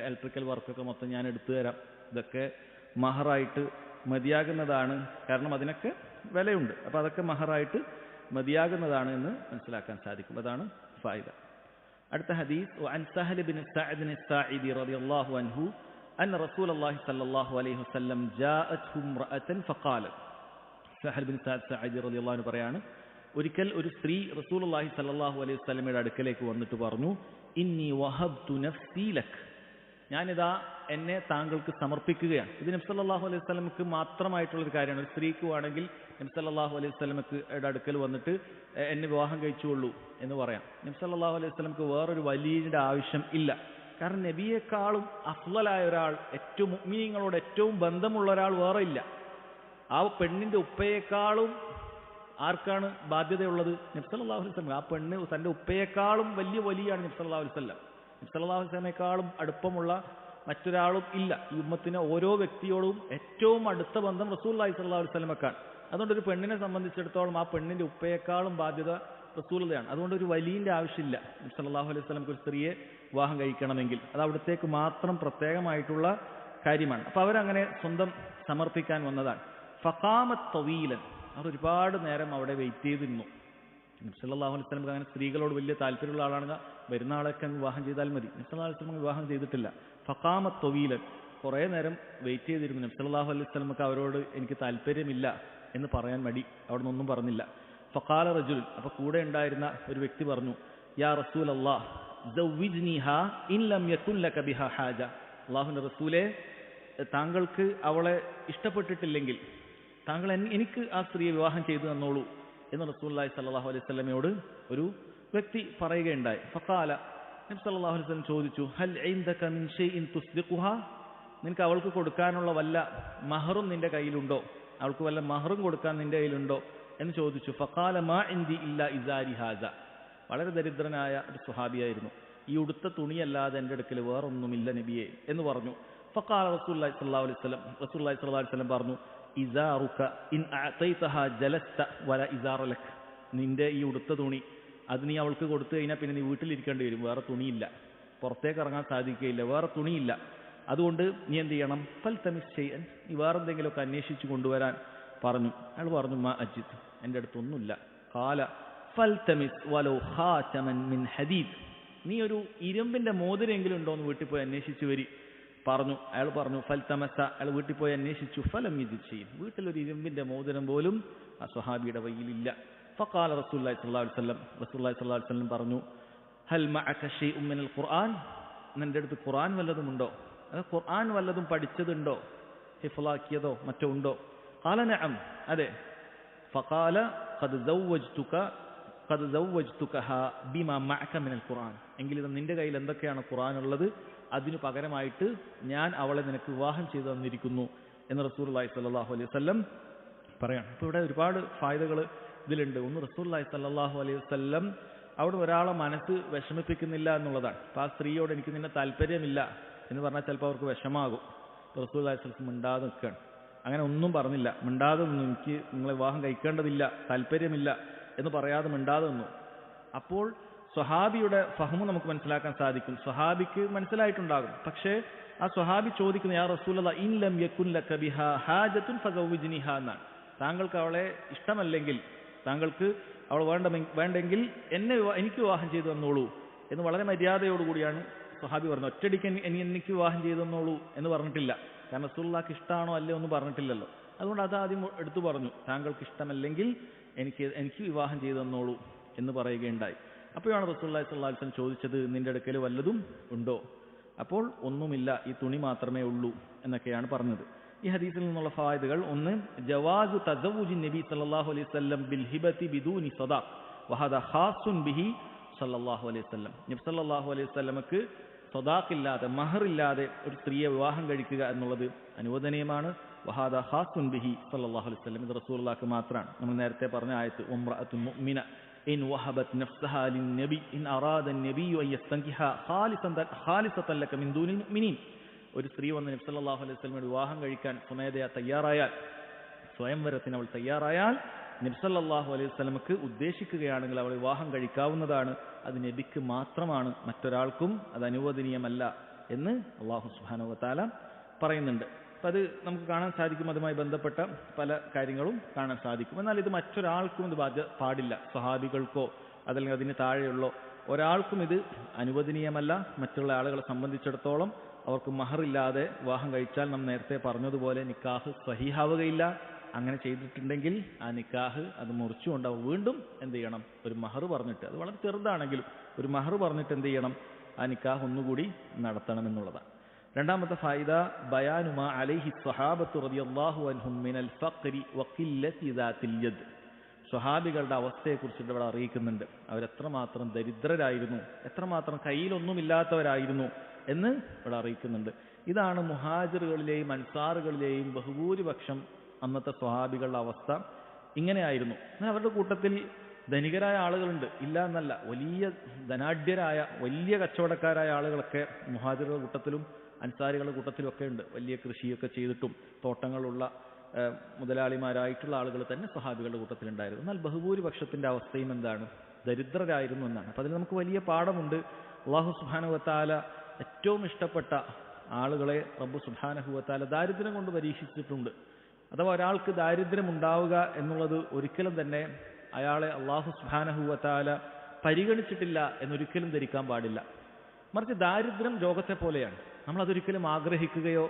ഇലക്ട്രിക്കൽ വർക്കൊക്കെ മൊത്തം ഞാൻ എടുത്തു തരാം. ഇതൊക്കെ മഹറായിട്ട് മതിയാകുന്നതാണ്. കാരണം അതിനൊക്കെ വിലയുണ്ട്. അപ്പൊ അതൊക്കെ മഹറായിട്ട് മതിയാകുന്നതാണ് എന്ന് മനസ്സിലാക്കാൻ സാധിക്കും. അതാണ് ഫായിദ. അടുത്ത ഹദീസ് വഅൻ സഹൽ ബിൻ സഅദ് അസ്-സാഇദി റളിയല്ലാഹു അൻഹു അൻ റസൂലുള്ളാഹി സ്വല്ലല്ലാഹു അലൈഹി വസല്ലം ജാഅത്ഹു ഇംറഅതൻ ഫഖാലത്. സഹൽ ബിൻ സഅദ് അസ്-സാഇദി റളിയല്ലാഹു അൻഹു പറയാണ്, ഒരിക്കൽ ഒരു സ്ത്രീ റസൂലുള്ളാഹി സ്വല്ലല്ലാഹു അലൈഹി വസല്ലമയുടെ അടുക്കലേക്ക് വന്നിട്ട് പറഞ്ഞു, ഇന്നി വഹബ്തു നഫ്സി ലക്, ഞാനിതാ എന്നെ താങ്കൾക്ക് സമർപ്പിക്കുകയാണ്. ഇത് നബി സല്ലല്ലാഹു അലൈഹി വസല്ലമക്ക് മാത്രമായിട്ടുള്ളൊരു കാര്യമാണ്. ഒരു സ്ത്രീക്ക് വേണമെങ്കിൽ നബി സല്ലല്ലാഹു അലൈഹി വസല്ലമക്ക് അടുക്കൽ വന്നിട്ട് എന്നെ വിവാഹം കഴിച്ചുകൊള്ളൂ എന്ന് പറയാം. നബി സല്ലല്ലാഹു അലൈഹി വസല്ലമക്ക് വേറൊരു വലിയുടെ ആവശ്യം ഇല്ല. കാരണം നബിയെക്കാളും അഫ്ളലായ ഒരാൾ, ഏറ്റവും മുഅ്മിനീങ്ങളോട് ഏറ്റവും ബന്ധമുള്ള ഒരാൾ വേറെ ഇല്ല. ആ പെണ്ണിന്റെ ഉപ്പയേക്കാളും ആർക്കാണ് ബാധ്യതയുള്ളത്? നബി സല്ലല്ലാഹു അലൈഹി വസല്ലം. ആ പെണ്ണ് തന്റെ ഉപ്പയേക്കാളും വലിയ വലിയാണ് നബി സല്ലല്ലാഹു അലൈഹി വസല്ലം. നബി സല്ലല്ലാഹു അലൈഹി വസല്ലമയെക്കാളും അടുപ്പമുള്ള മറ്റൊരാളും ഇല്ല. ഈ ഉമ്മത്തിന് ഓരോ വ്യക്തിയോടും ഏറ്റവും അടുത്ത ബന്ധം റസൂലുള്ളാഹി സ്വല്ലല്ലാഹു അലൈഹി വസല്ലമക്കാണ്. അതുകൊണ്ട് ഒരു പെണ്ണിനെ സംബന്ധിച്ചിടത്തോളം ആ പെണ്ണിന്റെ ഉപ്പയേക്കാളും ബാധ്യത റസൂലുള്ളാഹിയാണ്. അതുകൊണ്ട് ഒരു വലിയന്റെ ആവശ്യമില്ല നബി സല്ലല്ലാഹു അലൈഹി വസല്ലമക്ക് ഒരു സ്ത്രീയെ വിവാഹം കഴിക്കണമെങ്കിൽ. അത് അവിടത്തേക്ക് മാത്രം പ്രത്യേകമായിട്ടുള്ള കാര്യമാണ്. അപ്പൊ അവരങ്ങനെ സ്വന്തം സമർപ്പിക്കാൻ വന്നതാണ്. ഫഖാമത്ത് തവീലൻ, അവർ ഒരുപാട് നേരം അവിടെ വെയിറ്റ് ചെയ്തിരുന്നു. നബി സല്ലല്ലാഹു അലൈഹി വസല്ലമക്ക് അങ്ങനെ സ്ത്രീകളോട് വലിയ താല്പര്യമുള്ള ആളാണെങ്കിൽ വരുന്ന ആളൊക്കെ വിവാഹം ചെയ്താൽ മതി. നബി സല്ലല്ലാഹു അലൈഹി വസല്ലം വിവാഹം ചെയ്തിട്ടില്ല. ഫഖാമത്ത് തവീലൻ, കുറേ നേരം വെയിറ്റ് ചെയ്തിരുന്നു. നബി സല്ലല്ലാഹു അലൈഹി വസല്ലമക്ക് അവരോട് എനിക്ക് താല്പര്യമില്ല എന്ന് പറയാൻ മടി, അവിടെ നിന്നൊന്നും പറഞ്ഞില്ല. ഫഖാല റജുൽ, അപ്പൊ കൂടെ ഉണ്ടായിരുന്ന ഒരു വ്യക്തി പറഞ്ഞു, യാ റസൂലല്ലാഹ് സവ്വിജ്നിഹാ ഇൻ ലം യകുൻ ലക ബിഹാ ഹാജ. അല്ലാഹുവിന്റെ റസൂലേ, താങ്കൾക്ക് അവളെ ഇഷ്ടപ്പെട്ടിട്ടില്ലെങ്കിൽ താങ്കൾ എനിക്ക് ആ സ്ത്രീയെ വിവാഹം ചെയ്തു തന്നോളൂ എന്ന് റസൂലുള്ളാഹി സ്വല്ലല്ലാഹു അലൈഹി വസല്ലമയോട് ഒരു വ്യക്തി പറയുകയുണ്ടായി. ഫഖാല, നബി സല്ലല്ലാഹു അലൈഹി വസല്ലം ചോദിച്ചു, ഹൽ ഇൻദക മിൻ ഷൈഇൻ തുസ്ദിഖുഹാ, നിനക്ക് അവൾക്ക് കൊടുക്കാനുള്ള വല്ല മഹറും നിന്റെ കയ്യിലുണ്ടോ? അവൾക്ക് വല്ല മഹറും കൊടുക്കാൻ നിന്റെ കയ്യിലുണ്ടോ എന്ന് ചോദിച്ചു. ഫഖാല മാ ഇൻദി ഇല്ലാ ഇസാരി ഹാസ, വളരെ ദരിദ്രനായ ഒരു സ്വഹാബിയായിരുന്നു. ഈ ഉടുത്ത തുണിയല്ലാതെ എൻ്റെ അടുക്കൽ വേറൊന്നുമില്ല നബിയെ എന്ന് പറഞ്ഞു. ഫഖാല റസൂലുള്ളാഹി സ്വല്ലല്ലാഹു അലൈഹി വസല്ലം, റസൂലുള്ളാഹി സ്വല്ലല്ലാഹു അലൈഹി വസല്ലം പറഞ്ഞു, ഇസാറുക ഇൻ അഅതൈതഹാ ജലസ്ത വല ഇസാറ ലക്, നിന്റെ ഈ ഉടുത്ത തുണി അത് നീ അവൾക്ക് കൊടുത്തു കഴിഞ്ഞാൽ പിന്നെ നീ വീട്ടിലിരിക്കേണ്ടി വരും. വേറെ തുണിയില്ല, പുറത്തേക്ക് ഇറങ്ങാൻ സാധിക്കുകയില്ല, വേറെ തുണിയില്ല. അതുകൊണ്ട് നീ എന്ത് ചെയ്യണം? ഫൽതമിസ് ഷൈഅൻ, നീ വേറെന്തെങ്കിലുമൊക്കെ അന്വേഷിച്ചു കൊണ്ടുവരാൻ പറഞ്ഞു. അയാൾ പറഞ്ഞു, മാ അജിദ്, എൻ്റെ അടുത്തൊന്നുമില്ല. ഖാല ഫൽതമിസ് വലൗ ഖാതമൻ മിൻ ഹദീദ്, നീ ഒരു ഇരുമ്പിന്റെ മോതിരെങ്കിലും ഉണ്ടോ എന്ന് വീട്ടിൽ പോയി അന്വേഷിച്ചു വരി പറഞ്ഞു. അയാൾ പറഞ്ഞു, ഫൽതമസ, അയാൾ വീട്ടിൽ പോയി അന്വേഷിച്ചു. ഫലം യജിദ് ഷൈഅൻ, വീട്ടിലൊരു ഇരുമ്പിന്റെ മോതിരം പോലും ആ സ്വഹാബിയുടെ കയ്യിലില്ല. ഫഖാല റസൂലുള്ളാഹി സ്വല്ലല്ലാഹു അലൈഹി വസല്ലം, റസൂലുള്ളാഹി സ്വല്ലല്ലാഹു അലൈഹി വസല്ലം പറഞ്ഞു, ഹൽ മഅക ഷൈഉൻ മിനൽ ഖുർആൻ, നിന്റെ അടുത്ത് ഖുർആൻ വല്ലതും ഉണ്ടോ? അത് ഖുർആൻ വല്ലതും പഠിച്ചതുണ്ടോ, ഹിഫ്ളാക്കിയതോ മറ്റോ ഉണ്ടോ? ഖാല നഅം, അതെ. ഫഖാല ഖദ് സവ്വജ്തുകഹാ ബിമാ മഅക മിനൽ ഖുർആൻ, എങ്കിലും നിന്റെ കയ്യിൽ എന്തൊക്കെയാണ് ഖുർആൻ ഉള്ളത് അതിനു പകരമായിട്ട് ഞാൻ അവളെ നിനക്ക് വിവാഹം ചെയ്തു തന്നിരിക്കുന്നു എന്ന് റസൂലുള്ളാഹി സ്വല്ലല്ലാഹു അലൈഹി വസല്ലം പറയാണ്. അപ്പോൾ ഇവിടെ ഒരുപാട് ഫായിദകൾ ഇതിലുണ്ട്. ഒന്ന്, റസൂലുള്ളാഹി സ്വല്ലല്ലാഹു അലൈഹി വസല്ലം അവിടെ ഒരാളെ മനസ്സ് വിഷമിപ്പിക്കുന്നില്ല എന്നുള്ളതാണ്. അപ്പോൾ ആ സ്ത്രീയോട് എനിക്ക് നിന്നെ താല്പര്യമില്ല എന്ന് പറഞ്ഞാൽ ചിലപ്പോൾ അവർക്ക് വിഷമാകും. റസൂലുള്ളാഹി സ്വല്ലല്ലാഹു അലൈഹി വസല്ലം മിണ്ടാതെ നിൽക്കുകയാണ്, അങ്ങനെ ഒന്നും പറഞ്ഞില്ല. മിണ്ടാതെ നിന്നു, എനിക്ക് നിങ്ങളെ വിവാഹം കഴിക്കേണ്ടതില്ല, താല്പര്യമില്ല എന്ന് പറയാതെ മിണ്ടാതെ നിന്നു. അപ്പോൾ സ്വഹാബിയുടെ ഫഹ്മു നമുക്ക് മനസ്സിലാക്കാൻ സാധിക്കും. സ്വഹാബിക്ക് മനസ്സിലായിട്ടുണ്ടാകും. പക്ഷേ ആ സ്വഹാബി ചോദിക്കുന്ന, യാ റസൂലല്ലാഹ് ഇൻ ലം യകുൻ ലക ബിഹാ ഹാജത്തുൻ ഫസവ്വിജ്നിഹാ എന്നാണ്. താങ്കൾക്ക് അവളെ ഇഷ്ടമല്ലെങ്കിൽ, താങ്കൾക്ക് അവൾ വേണ്ടെങ്കിൽ എനിക്ക് വിവാഹം ചെയ്തു തന്നോളൂ എന്ന് വളരെ മര്യാദയോടുകൂടിയാണ് സ്വഹാബി പറഞ്ഞത്. ഒറ്റടിക്ക് എനിക്ക് വിവാഹം ചെയ്തു തന്നോളൂ എന്ന് പറഞ്ഞിട്ടില്ല. കാരണം റസൂലുള്ളാഹിക്ക് ഇഷ്ടമാണോ അല്ലേ ഒന്നും പറഞ്ഞിട്ടില്ലല്ലോ. അതുകൊണ്ട് അതാദ്യം എടുത്തു പറഞ്ഞു, താങ്കൾക്ക് ഇഷ്ടമല്ലെങ്കിൽ എനിക്ക് വിവാഹം ചെയ്തു തന്നോളൂ എന്ന് പറയുകയുണ്ടായി. അപ്പോഴാണ് റസൂലുള്ളാഹി സ്വല്ലല്ലാഹു അലൈഹി വസല്ലം ചോദിച്ചത്, നിന്റെ അടുക്കൽ വല്ലതും ഉണ്ടോ? അപ്പോൾ ഒന്നുമില്ല, ഈ തുണി മാത്രമേ ഉള്ളൂ എന്നൊക്കെയാണ് പറഞ്ഞത്. ഈ ഹദീസിൽ നിന്നുള്ള ഫായിദകൾ: ഒന്ന്, ജവാസു തസവ്വുജി നബി സല്ലല്ലാഹു അലൈഹി വസല്ലം ബിൽ ഹിബതി ബിദൂനി സദാഖ് വഹദാ ഖാസുൻ ബിഹി സല്ലല്ലാഹു അലൈഹി വസല്ലം. നബി സല്ലല്ലാഹു അലൈഹി വസല്ലമക്ക് സദാഖില്ലാതെ, മഹറില്ലാതെ ഒരു സ്ത്രീയെ വിവാഹം കഴിക്കുക എന്നുള്ളത് അനുവദനീയമാണ്. വഹാദാ ഖാസുൻ ബിഹി സല്ലല്ലാഹു അലൈഹി വസല്ലം, ഇത് റസൂലുള്ളാഹിക്ക് മാത്രമാണ്. നമ്മൾ നേരത്തെ പറഞ്ഞ ആയത്ത്, ഉംറഅത്തുൻ മുഅ്മിന ഇൻ വഹബത് നഫ്സഹാ ലിന്നബി ഇൻ അറാദ അൻ-നബിയ്യു അൻ യസ്തൻകിഹാ ഖാലിസതൻ ലക മിൻ ദൂനിൽ മുഅ്മിനീൻ. ഒരു സ്ത്രീ വന്ന് നബി സല്ലല്ലാഹു അലൈഹി വസല്ലമയോട് വിവാഹം കഴിക്കാൻ സ്വമേധയാ തയ്യാറായാൽ, സ്വയംവരത്തിന് അവൾ തയ്യാറായാൽ, നബി സല്ലല്ലാഹു അലൈഹി വസല്ലമക്ക് ഉദ്ദേശിക്കുകയാണെങ്കിൽ അവൾ വിവാഹം കഴിക്കാവുന്നതാണ്. അത് നബിക്ക് മാത്രമാണ്, മറ്റൊരാൾക്കും അത് അനുവദനീയമല്ല എന്ന് അല്ലാഹു സുബ്ഹാനഹു വ തആല പറയുന്നുണ്ട്. അപ്പം അത് നമുക്ക് കാണാൻ സാധിക്കും. അതുമായി ബന്ധപ്പെട്ട പല കാര്യങ്ങളും കാണാൻ സാധിക്കും. എന്നാൽ ഇത് മറ്റൊരാൾക്കും ഇത് പാടില്ല. സ്വഹാബികൾക്കോ അതല്ലെങ്കിൽ അതിന് താഴെയുള്ള ഒരാൾക്കും ഇത് അനുവദനീയമല്ല. മറ്റുള്ള ആളുകളെ സംബന്ധിച്ചിടത്തോളം അവർക്ക് മഹറില്ലാതെ വിവാഹം കഴിച്ചാൽ നാം നേരത്തെ പറഞ്ഞതുപോലെ നിക്കാഹ് സ്വഹീഹാവുകയില്ല. അങ്ങനെ ചെയ്തിട്ടുണ്ടെങ്കിൽ ആ നിക്കാഹ് അത് മുറിച്ചുകൊണ്ട് അവർ വീണ്ടും എന്ത് ചെയ്യണം? ഒരു മഹർ പറഞ്ഞിട്ട്, അത് വളരെ ചെറുതാണെങ്കിലും ഒരു മഹർ പറഞ്ഞിട്ട് എന്ത് ചെയ്യണം? ആ നിക്കാഹ് ഒന്നുകൂടി നടത്തണം എന്നുള്ളതാണ്. രണ്ടാമത്തെ ഫായിദ ബയാനു മാ അലൈഹി സ്വഹാബത്തു റളിയല്ലാഹു അൻഹും മിനൽ ഫഖ്രി വഖില്ലതി ദാത്തിൽ യദ്. സ്വഹാബികളുടെ അവസ്ഥയെക്കുറിച്ചിട്ട് ഇവിടെ അറിയിക്കുന്നുണ്ട്. അവരെത്രമാത്രം ദരിദ്രരായിരുന്നു, എത്രമാത്രം കയ്യിലൊന്നുമില്ലാത്തവരായിരുന്നു എന്ന് ഇവിടെ അറിയിക്കുന്നുണ്ട്. ഇതാണ് മുഹാജിറുകളിലെയും അൻസാറുകളിലെയും ബഹുഭൂരിപക്ഷം അന്നത്തെ സ്വഹാബികളുടെ അവസ്ഥ ഇങ്ങനെയായിരുന്നു. എന്നാൽ അവരുടെ കൂട്ടത്തിൽ ധനികരായ ആളുകളുണ്ട്, ഇല്ല എന്നല്ല. വലിയ ധനാഢ്യരായ വലിയ കച്ചവടക്കാരായ ആളുകളൊക്കെ മുഹാജിറുകളുടെ കൂട്ടത്തിലും അൻസാരികളുടെ കൂട്ടത്തിലും ഒക്കെ ഉണ്ട്. വലിയ കൃഷിയൊക്കെ ചെയ്തിട്ടും തോട്ടങ്ങളുള്ള മുതലാളിമാരായിട്ടുള്ള ആളുകൾ തന്നെ സ്വഹാബികളുടെ കൂട്ടത്തിലുണ്ടായിരുന്നു. എന്നാൽ ബഹുഭൂരിപക്ഷത്തിന്റെ അവസ്ഥയും എന്താണ്? ദരിദ്രരായിരുന്നു എന്നാണ്. അപ്പം അതിൽ നമുക്ക് വലിയ പാഠമുണ്ട്. അല്ലാഹു സുബ്ഹാനഹു വ തആല ഏറ്റവും ഇഷ്ടപ്പെട്ട ആളുകളെ റബ്ബ് സുബ്ഹാനഹു വ തആല ദാരിദ്ര്യം കൊണ്ട് പരീക്ഷിച്ചിട്ടുണ്ട്. അഥവാ ഒരാൾക്ക് ദാരിദ്ര്യം ഉണ്ടാവുക എന്നുള്ളത് ഒരിക്കലും തന്നെ അയാളെ അല്ലാഹു സുബ്ഹാനഹു വ തആല പരിഗണിച്ചിട്ടില്ല എന്നൊരിക്കലും ധരിക്കാൻ പാടില്ല. മറിച്ച് ദാരിദ്ര്യം രോഗത്തെ പോലെയാണ്. നമ്മളതൊരിക്കലും ആഗ്രഹിക്കുകയോ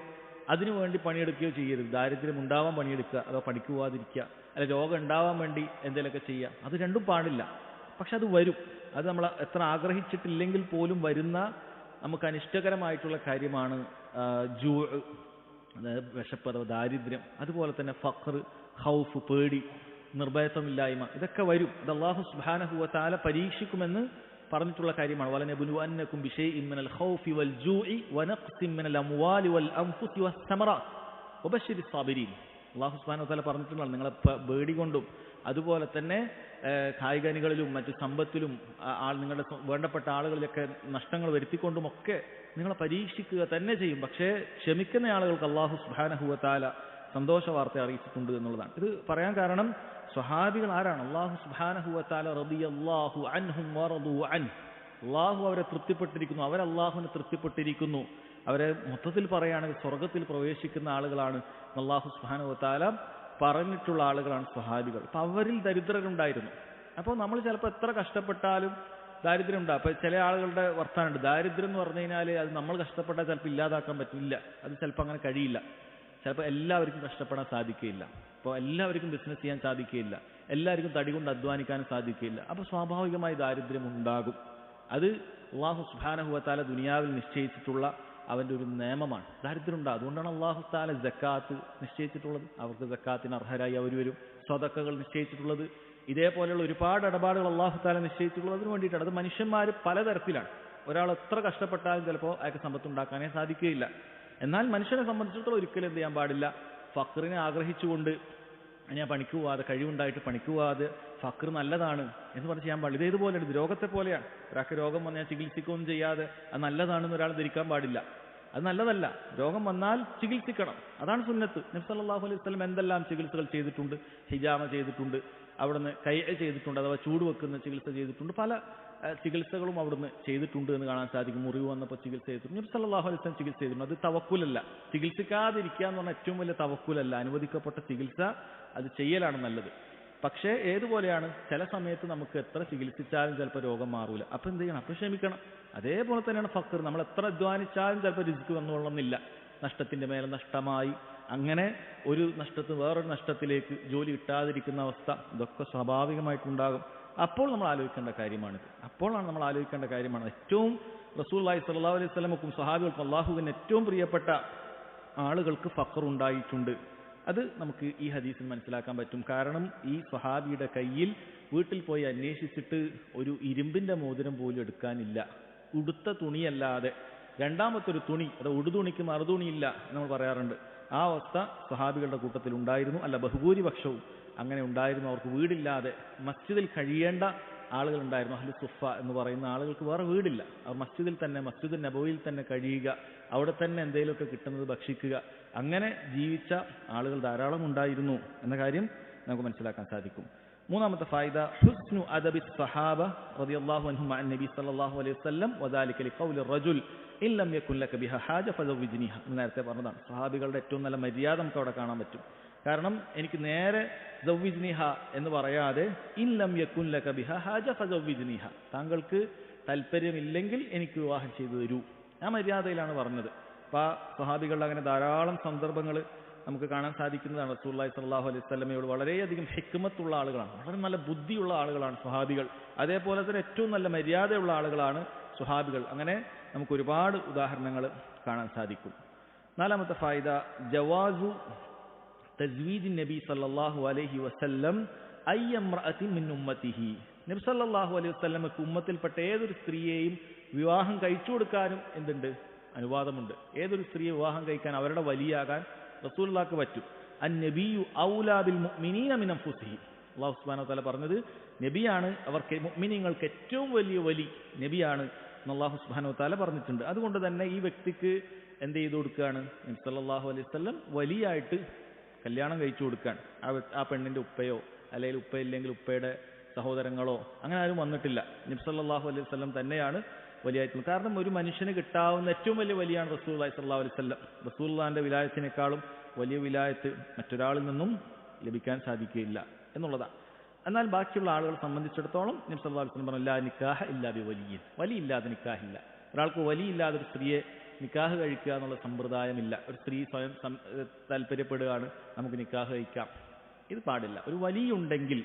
അതിനുവേണ്ടി പണിയെടുക്കുകയോ ചെയ്യരുത്. ദാരിദ്ര്യം ഉണ്ടാവാൻ പണിയെടുക്കുക, അതോ പണിക്ക് പോവാതിരിക്കുക, അല്ല രോഗം ഉണ്ടാവാൻ വേണ്ടി എന്തെങ്കിലുമൊക്കെ ചെയ്യുക, അത് രണ്ടും പാടില്ല. പക്ഷെ അത് വരും. അത് നമ്മൾ എത്ര ആഗ്രഹിച്ചിട്ടില്ലെങ്കിൽ പോലും വരുന്ന നമുക്ക് അനിഷ്ടകരമായിട്ടുള്ള കാര്യമാണ് ജൂ, അതായത് വിശപ്പ് അഥവാ ദാരിദ്ര്യം. അതുപോലെ തന്നെ ഫഖർ, ഖൗഫ്, പേടി, നിർഭയത്വമില്ലായ്മ, ഇതൊക്കെ വരും. അത് അല്ലാഹു സുബ്ഹാനഹു വ തആല പരീക്ഷിക്കുമെന്ന് പറഞ്ഞിട്ടുള്ള കാര്യമാണ്. വലനബ്ലുവന്നകും ബിശൈഇൻ മിനൽ ഖൗഫി വൽ ജൂഇ വനഖ്സിൻ മിനൽ അംവാലി വൽ അൻഫുസി വസ്സമറാത്ത് വബശ്ശിരിസ് സാബിരീൻ. അല്ലാഹു സുബ്ഹാനഹു വ തആല പറഞ്ഞിട്ടുള്ളതാണ്, നിങ്ങളെ പേടി കൊണ്ടും അതുപോലെ തന്നെ കായികനികളിലും മറ്റു സമ്പത്തിലും നിങ്ങളുടെ വേണ്ടപ്പെട്ട ആളുകളിലൊക്കെ നഷ്ടങ്ങൾ വരുത്തിക്കൊണ്ടുമൊക്കെ നിങ്ങളെ പരീക്ഷിക്കുക തന്നെ ചെയ്യും. പക്ഷേ ക്ഷമിക്കുന്ന ആളുകൾക്ക് അല്ലാഹു സുബ്ഹാനഹു വ തആല സന്തോഷ വാർത്ത അറിയിച്ചിട്ടുണ്ട് എന്നുള്ളതാണ്. ഇത് പറയാൻ കാരണം സ്വഹാബികൾ ആരാണ്? അല്ലാഹു സുബ്ഹാനഹു വ തആല റളിയല്ലാഹു അൻഹും വറദു അൻഹു. അല്ലാഹു അവരെ തൃപ്തിപ്പെട്ടിരിക്കുന്നു, അവർ അല്ലാഹുവിനെ തൃപ്തിപ്പെട്ടിരിക്കുന്നു. അവരെ മൊത്തത്തിൽ പറയുകയാണെങ്കിൽ സ്വർഗത്തിൽ പ്രവേശിക്കുന്ന ആളുകളാണ് അല്ലാഹു സുബ്ഹാനഹു വ തആല പറഞ്ഞിട്ടുള്ള ആളുകളാണ് സ്വഹാബികൾ. അപ്പം അവരിൽ ദരിദ്രരുണ്ടായിരുന്നു. അപ്പോൾ നമ്മൾ ചിലപ്പോൾ എത്ര കഷ്ടപ്പെട്ടാലും ദാരിദ്ര്യം ഉണ്ടാകും. അപ്പം ചില ആളുകളുടെ വർത്താനുണ്ട്, ദാരിദ്ര്യം എന്ന് പറഞ്ഞു കഴിഞ്ഞാൽ അത് നമ്മൾ കഷ്ടപ്പെട്ടാൽ ചിലപ്പോൾ ഇല്ലാതാക്കാൻ പറ്റില്ല, അത് ചിലപ്പോൾ അങ്ങനെ കഴിയില്ല. ചിലപ്പോൾ എല്ലാവർക്കും കഷ്ടപ്പെടാൻ സാധിക്കുകയില്ല. അപ്പോൾ എല്ലാവർക്കും ബിസിനസ് ചെയ്യാൻ സാധിക്കുകയില്ല, എല്ലാവർക്കും തടി കൊണ്ട് അധ്വാനിക്കാനും സാധിക്കുകയില്ല. അപ്പോൾ സ്വാഭാവികമായി ദാരിദ്ര്യം ഉണ്ടാകും. അത് അല്ലാഹു സുബ്ഹാനഹു വ തആല ദുനിയാവിൽ നിശ്ചയിച്ചിട്ടുള്ള അവൻ്റെ ഒരു നിയമമാണ്. ദാരിദ്ര്യം ഉണ്ടാകും. അതുകൊണ്ടാണ് അല്ലാഹു തആല സക്കാത്ത് നിശ്ചയിച്ചിട്ടുള്ളത്. അവർക്ക് സക്കാത്തിന് അർഹരായി അവർ വരും. സ്വതക്കകൾ നിശ്ചയിച്ചിട്ടുള്ളത്, ഇതേപോലെയുള്ള ഒരുപാട് ഇടപാടുകൾ അല്ലാഹു തആല നിശ്ചയിച്ചിട്ടുള്ളത് അതിന് വേണ്ടിയിട്ടാണ്. അത് മനുഷ്യന്മാർ പലതരത്തിലാണ്. ഒരാൾ എത്ര കഷ്ടപ്പെട്ടാലും ചിലപ്പോൾ അയാൾക്ക് സമ്പത്ത് ഉണ്ടാക്കാനേ സാധിക്കുകയില്ല. എന്നാൽ മനുഷ്യനെ സംബന്ധിച്ചിടത്തോളം ഒരിക്കലും എന്ത് ചെയ്യാൻ പാടില്ല, ഫഖറിനെ ആഗ്രഹിച്ചുകൊണ്ട് ഞാൻ പണിക്ക് പോവാതെ, കഴിവുണ്ടായിട്ട് പണിക്ക് പോവാതെ ഫഖർ നല്ലതാണ് എന്ന് പറഞ്ഞ് ചെയ്യാൻ പാടില്ല. ഇതേതുപോലെയാണ്, ഇത് രോഗത്തെ പോലെയാണ്. ഒരാൾക്ക് രോഗം വന്നാൽ ചികിത്സിക്കുകയൊന്നും ചെയ്യാതെ അത് നല്ലതാണെന്ന് ഒരാൾ ധരിക്കാൻ പാടില്ല. അത് നല്ലതല്ല. രോഗം വന്നാൽ ചികിത്സിക്കണം, അതാണ് സുന്നത്ത്. നബി സല്ലല്ലാഹു അലൈഹി വസല്ലം എന്തെല്ലാം ചികിത്സകൾ ചെയ്തിട്ടുണ്ട്. ഹിജാമ ചെയ്തിട്ടുണ്ട്, അവിടുന്ന് കൈ ചെയ്തിട്ടുണ്ട്, അഥവാ ചൂട് വെക്കുന്ന ചികിത്സ ചെയ്തിട്ടുണ്ട്. പല ചികിത്സകളും അവിടുന്ന് ചെയ്തിട്ടുണ്ട് എന്ന് കാണാൻ സാധിക്കും. മുറിവ് വന്നപ്പോൾ ചികിത്സ ചെയ്തിട്ടുണ്ട്. നബി സല്ലല്ലാഹു അലൈഹി വസല്ലം ചികിത്സ ചെയ്തിട്ടുണ്ട്. അത് തവക്കുലല്ല. ചികിത്സിക്കാതിരിക്കുക എന്ന് പറഞ്ഞാൽ ഏറ്റവും വലിയ തവക്കുലല്ല. അനുവദിക്കപ്പെട്ട ചികിത്സ അത് ചെയ്യലാണ് നല്ലത്. പക്ഷേ ഏതുപോലെയാണ്, ചില സമയത്ത് നമുക്ക് എത്ര ചികിത്സിച്ചാലും ചിലപ്പോൾ രോഗം മാറൂല. അപ്പം എന്ത് ചെയ്യണം? അപ്പം ക്ഷമിക്കണം. അതേപോലെ തന്നെയാണ് ഫഖർ. നമ്മൾ എത്ര അധ്വാനിച്ചാലും ചിലപ്പോൾ റിസ്ക് വന്നുകൊള്ളുന്നില്ല. നഷ്ടത്തിന്റെ മേലെ നഷ്ടമായി, അങ്ങനെ ഒരു നഷ്ടത്തിൽ വേറൊരു നഷ്ടത്തിലേക്ക് ജോലി കിട്ടാതിരിക്കുന്ന അവസ്ഥ, ഇതൊക്കെ സ്വാഭാവികമായിട്ടുണ്ടാകും. അപ്പോൾ നമ്മൾ ആലോചിക്കേണ്ട കാര്യമാണിത്. അപ്പോഴാണ് നമ്മൾ ആലോചിക്കേണ്ട കാര്യമാണ്. ഏറ്റവും റസൂലുള്ളാഹി സ്വല്ലല്ലാഹു അലൈഹി വസല്ലമക്കും സ്വഹാബികൾക്കും അല്ലാഹുവിന് ഏറ്റവും പ്രിയപ്പെട്ട ആളുകൾക്ക് ഫഖർ ഉണ്ടായിട്ടുണ്ട്. അത് നമുക്ക് ഈ ഹദീസിൽ മനസ്സിലാക്കാൻ പറ്റും. കാരണം ഈ സ്വഹാബിയുടെ കയ്യിൽ വീട്ടിൽ പോയി അന്വേഷിച്ചിട്ട് ഒരു ഇരുമ്പിന്റെ മോതിരം പോലും എടുക്കാനില്ല. ഉടുത്ത തുണിയല്ലാതെ രണ്ടാമത്തൊരു തുണി, അത് ഉടുതുണിക്ക് മറുതുണിയില്ല നമ്മൾ പറയാറുണ്ട്. ആ അവസ്ഥ സ്വഹാബികളുടെ കൂട്ടത്തിൽ ഉണ്ടായിരുന്നു. അല്ല, ബഹുഭൂരിപക്ഷവും അങ്ങനെ ഉണ്ടായിരുന്നു. അവർക്ക് വീടില്ലാതെ മസ്ജിദിൽ കഴിയേണ്ട ആളുകൾ ഉണ്ടായിരുന്നു. അഹ്ലു സുഫ എന്ന് പറയുന്ന ആളുകൾക്ക് വേറെ വീടില്ല. അവർ മസ്ജിദിൽ തന്നെ, മസ്ജിദുൻ നബവിയിൽ തന്നെ കഴിയുക, അവിടെ തന്നെ എന്തെങ്കിലുമൊക്കെ കിട്ടുന്നത് ഭക്ഷിക്കുക, അങ്ങനെ ജീവിച്ച ആളുകൾ ധാരാളം ഉണ്ടായിരുന്നു എന്ന കാര്യം നമുക്ക് മനസ്സിലാക്കാൻ സാധിക്കും. മൂന്നാമത്തെ ഫായിദ, ഹുസ്നു അദബി സ്വഹാബ റളിയല്ലാഹു അൻഹും മഅൻ നബി സല്ലല്ലാഹു അലൈഹി വസല്ലം വദാലിക ലിഖൗലി റജുൽ ഇൻ ലം യകുൻ ലക ബിഹ ഹാജ ഫസവ്വിജ്നിഹ. നേരത്തെ പറഞ്ഞതാണ്. സ്വഹാബികളുടെ ഏറ്റവും നല്ല മര്യാദ നമുക്ക് അവിടെ കാണാൻ പറ്റും. കാരണം എനിക്ക് നേരെ സവ്വിജ്നിഹ എന്ന് പറയാതെ ഇൻ ലം യകുൻ ലക ബിഹ ഹാജ ഫസവ്വിജ്നിഹ, താങ്കൾക്ക് താല്പര്യമില്ലെങ്കിൽ എനിക്ക് വിവാഹം ചെയ്തു തരൂ. ആ മര്യാദയിലാണ് പറഞ്ഞത്. അപ്പോൾ ആ സ്വഹാബികളുടെ അങ്ങനെ ധാരാളം സന്ദർഭങ്ങൾ നമുക്ക് കാണാൻ സാധിക്കുന്നതാണ്. റസൂലുള്ളാഹി സ്വല്ലല്ലാഹു അലൈഹി വസല്ലമയോട് വളരെയധികം ഹിക്മത്തുള്ള ആളുകളാണ്, വളരെ നല്ല ബുദ്ധിയുള്ള ആളുകളാണ് സ്വഹാബികൾ. അതേപോലെ തന്നെ ഏറ്റവും നല്ല മര്യാദയുള്ള ആളുകളാണ് സുഹാബികൾ, അങ്ങനെ നമുക്ക് ഒരുപാട് ഉദാഹരണങ്ങൾ കാണാൻ സാധിക്കും. നാലാമത്തെ ഫായിദ ജവാസു തസ്വീജ് നബി സല്ലല്ലാഹു അലൈഹി വസല്ലം അയ്യംറഅത്തിൻ മിൻ ഉമ്മത്തിഹി. നബി സല്ലല്ലാഹു അലൈഹി വസല്ലമക്ക് ഉമ്മത്തിൽപ്പെട്ട ഏതൊരു സ്ത്രീയെയും വിവാഹം കഴിച്ചു കൊടുക്കാനും എന്തുണ്ട്? അനുവാദമുണ്ട്. ഏതൊരു സ്ത്രീയെ വിവാഹം കഴിക്കാൻ അവരുടെ വലിയാകാൻ റസൂലുള്ളാഹിക്ക് പറ്റും. അൻ-നബിയ്യു ഔലാ ബിൽ മുഅ്മിനീന മിൻ അൻഫുസിഹി. അല്ലാഹു സുബ്ഹാനഹു വ തആല പറഞ്ഞത് നബിയാണ് അവർക്ക് മുഅ്മിനീങ്ങൾക്ക് ഏറ്റവും വലിയ വലി നബിയാണ് എന്ന് അല്ലാഹു സുബ്ഹാനഹു വ തആല പറഞ്ഞിട്ടുണ്ട്. അതുകൊണ്ട് തന്നെ ഈ വ്യക്തിക്ക് എന്ത് ചെയ്തു കൊടുക്കുകയാണ്? നബി സല്ലല്ലാഹു അലൈഹി വസല്ലം വലിയായിട്ട് കല്യാണം കഴിച്ചു കൊടുക്കാൻ. ആ പെണ്ണിന്റെ ഉപ്പയോ അല്ലെങ്കിൽ ഉപ്പയില്ലെങ്കിൽ ഉപ്പയുടെ സഹോദരങ്ങളോ അങ്ങനെ ആരും വന്നിട്ടില്ല. നബി സല്ലല്ലാഹു അലൈഹി വസല്ലം തന്നെയാണ് വലിയായിട്ടുള്ളത്. കാരണം ഒരു മനുഷ്യന് കിട്ടാവുന്ന ഏറ്റവും വലിയ വലിയാണ് റസൂലുള്ളാഹി സ്വല്ലല്ലാഹു അലൈഹി വസല്ലം. റസൂലുള്ളാഹിന്റെ വിലായത്തിനേക്കാളും വലിയ വിലായത്ത് മറ്റൊരാളിൽ നിന്നും ലഭിക്കാൻ സാധിക്കുകയില്ല എന്നുള്ളതാണ്. എന്നാൽ ബാക്കിയുള്ള ആളുകളെ സംബന്ധിച്ചിടത്തോളം നബി സല്ലല്ലാഹു അലൈഹി വസല്ലം പറഞ്ഞു ലാ നിക്കാഹ ഇല്ലാ ബി വലിയ്യിൻ. വലിയില്ലാതെ നിക്കാഹില്ല. ഒരാൾക്ക് വലിയില്ലാതെ ഒരു സ്ത്രീയെ നിക്കാഹ് കഴിക്കുക എന്നുള്ള സമ്പ്രദായമില്ല. ഒരു സ്ത്രീ സ്വയം താല്പര്യപ്പെടുകയാണ് നമുക്ക് നിക്കാഹ് കഴിക്കാം, ഇത് പാടില്ല. ഒരു വലിയുണ്ടെങ്കിൽ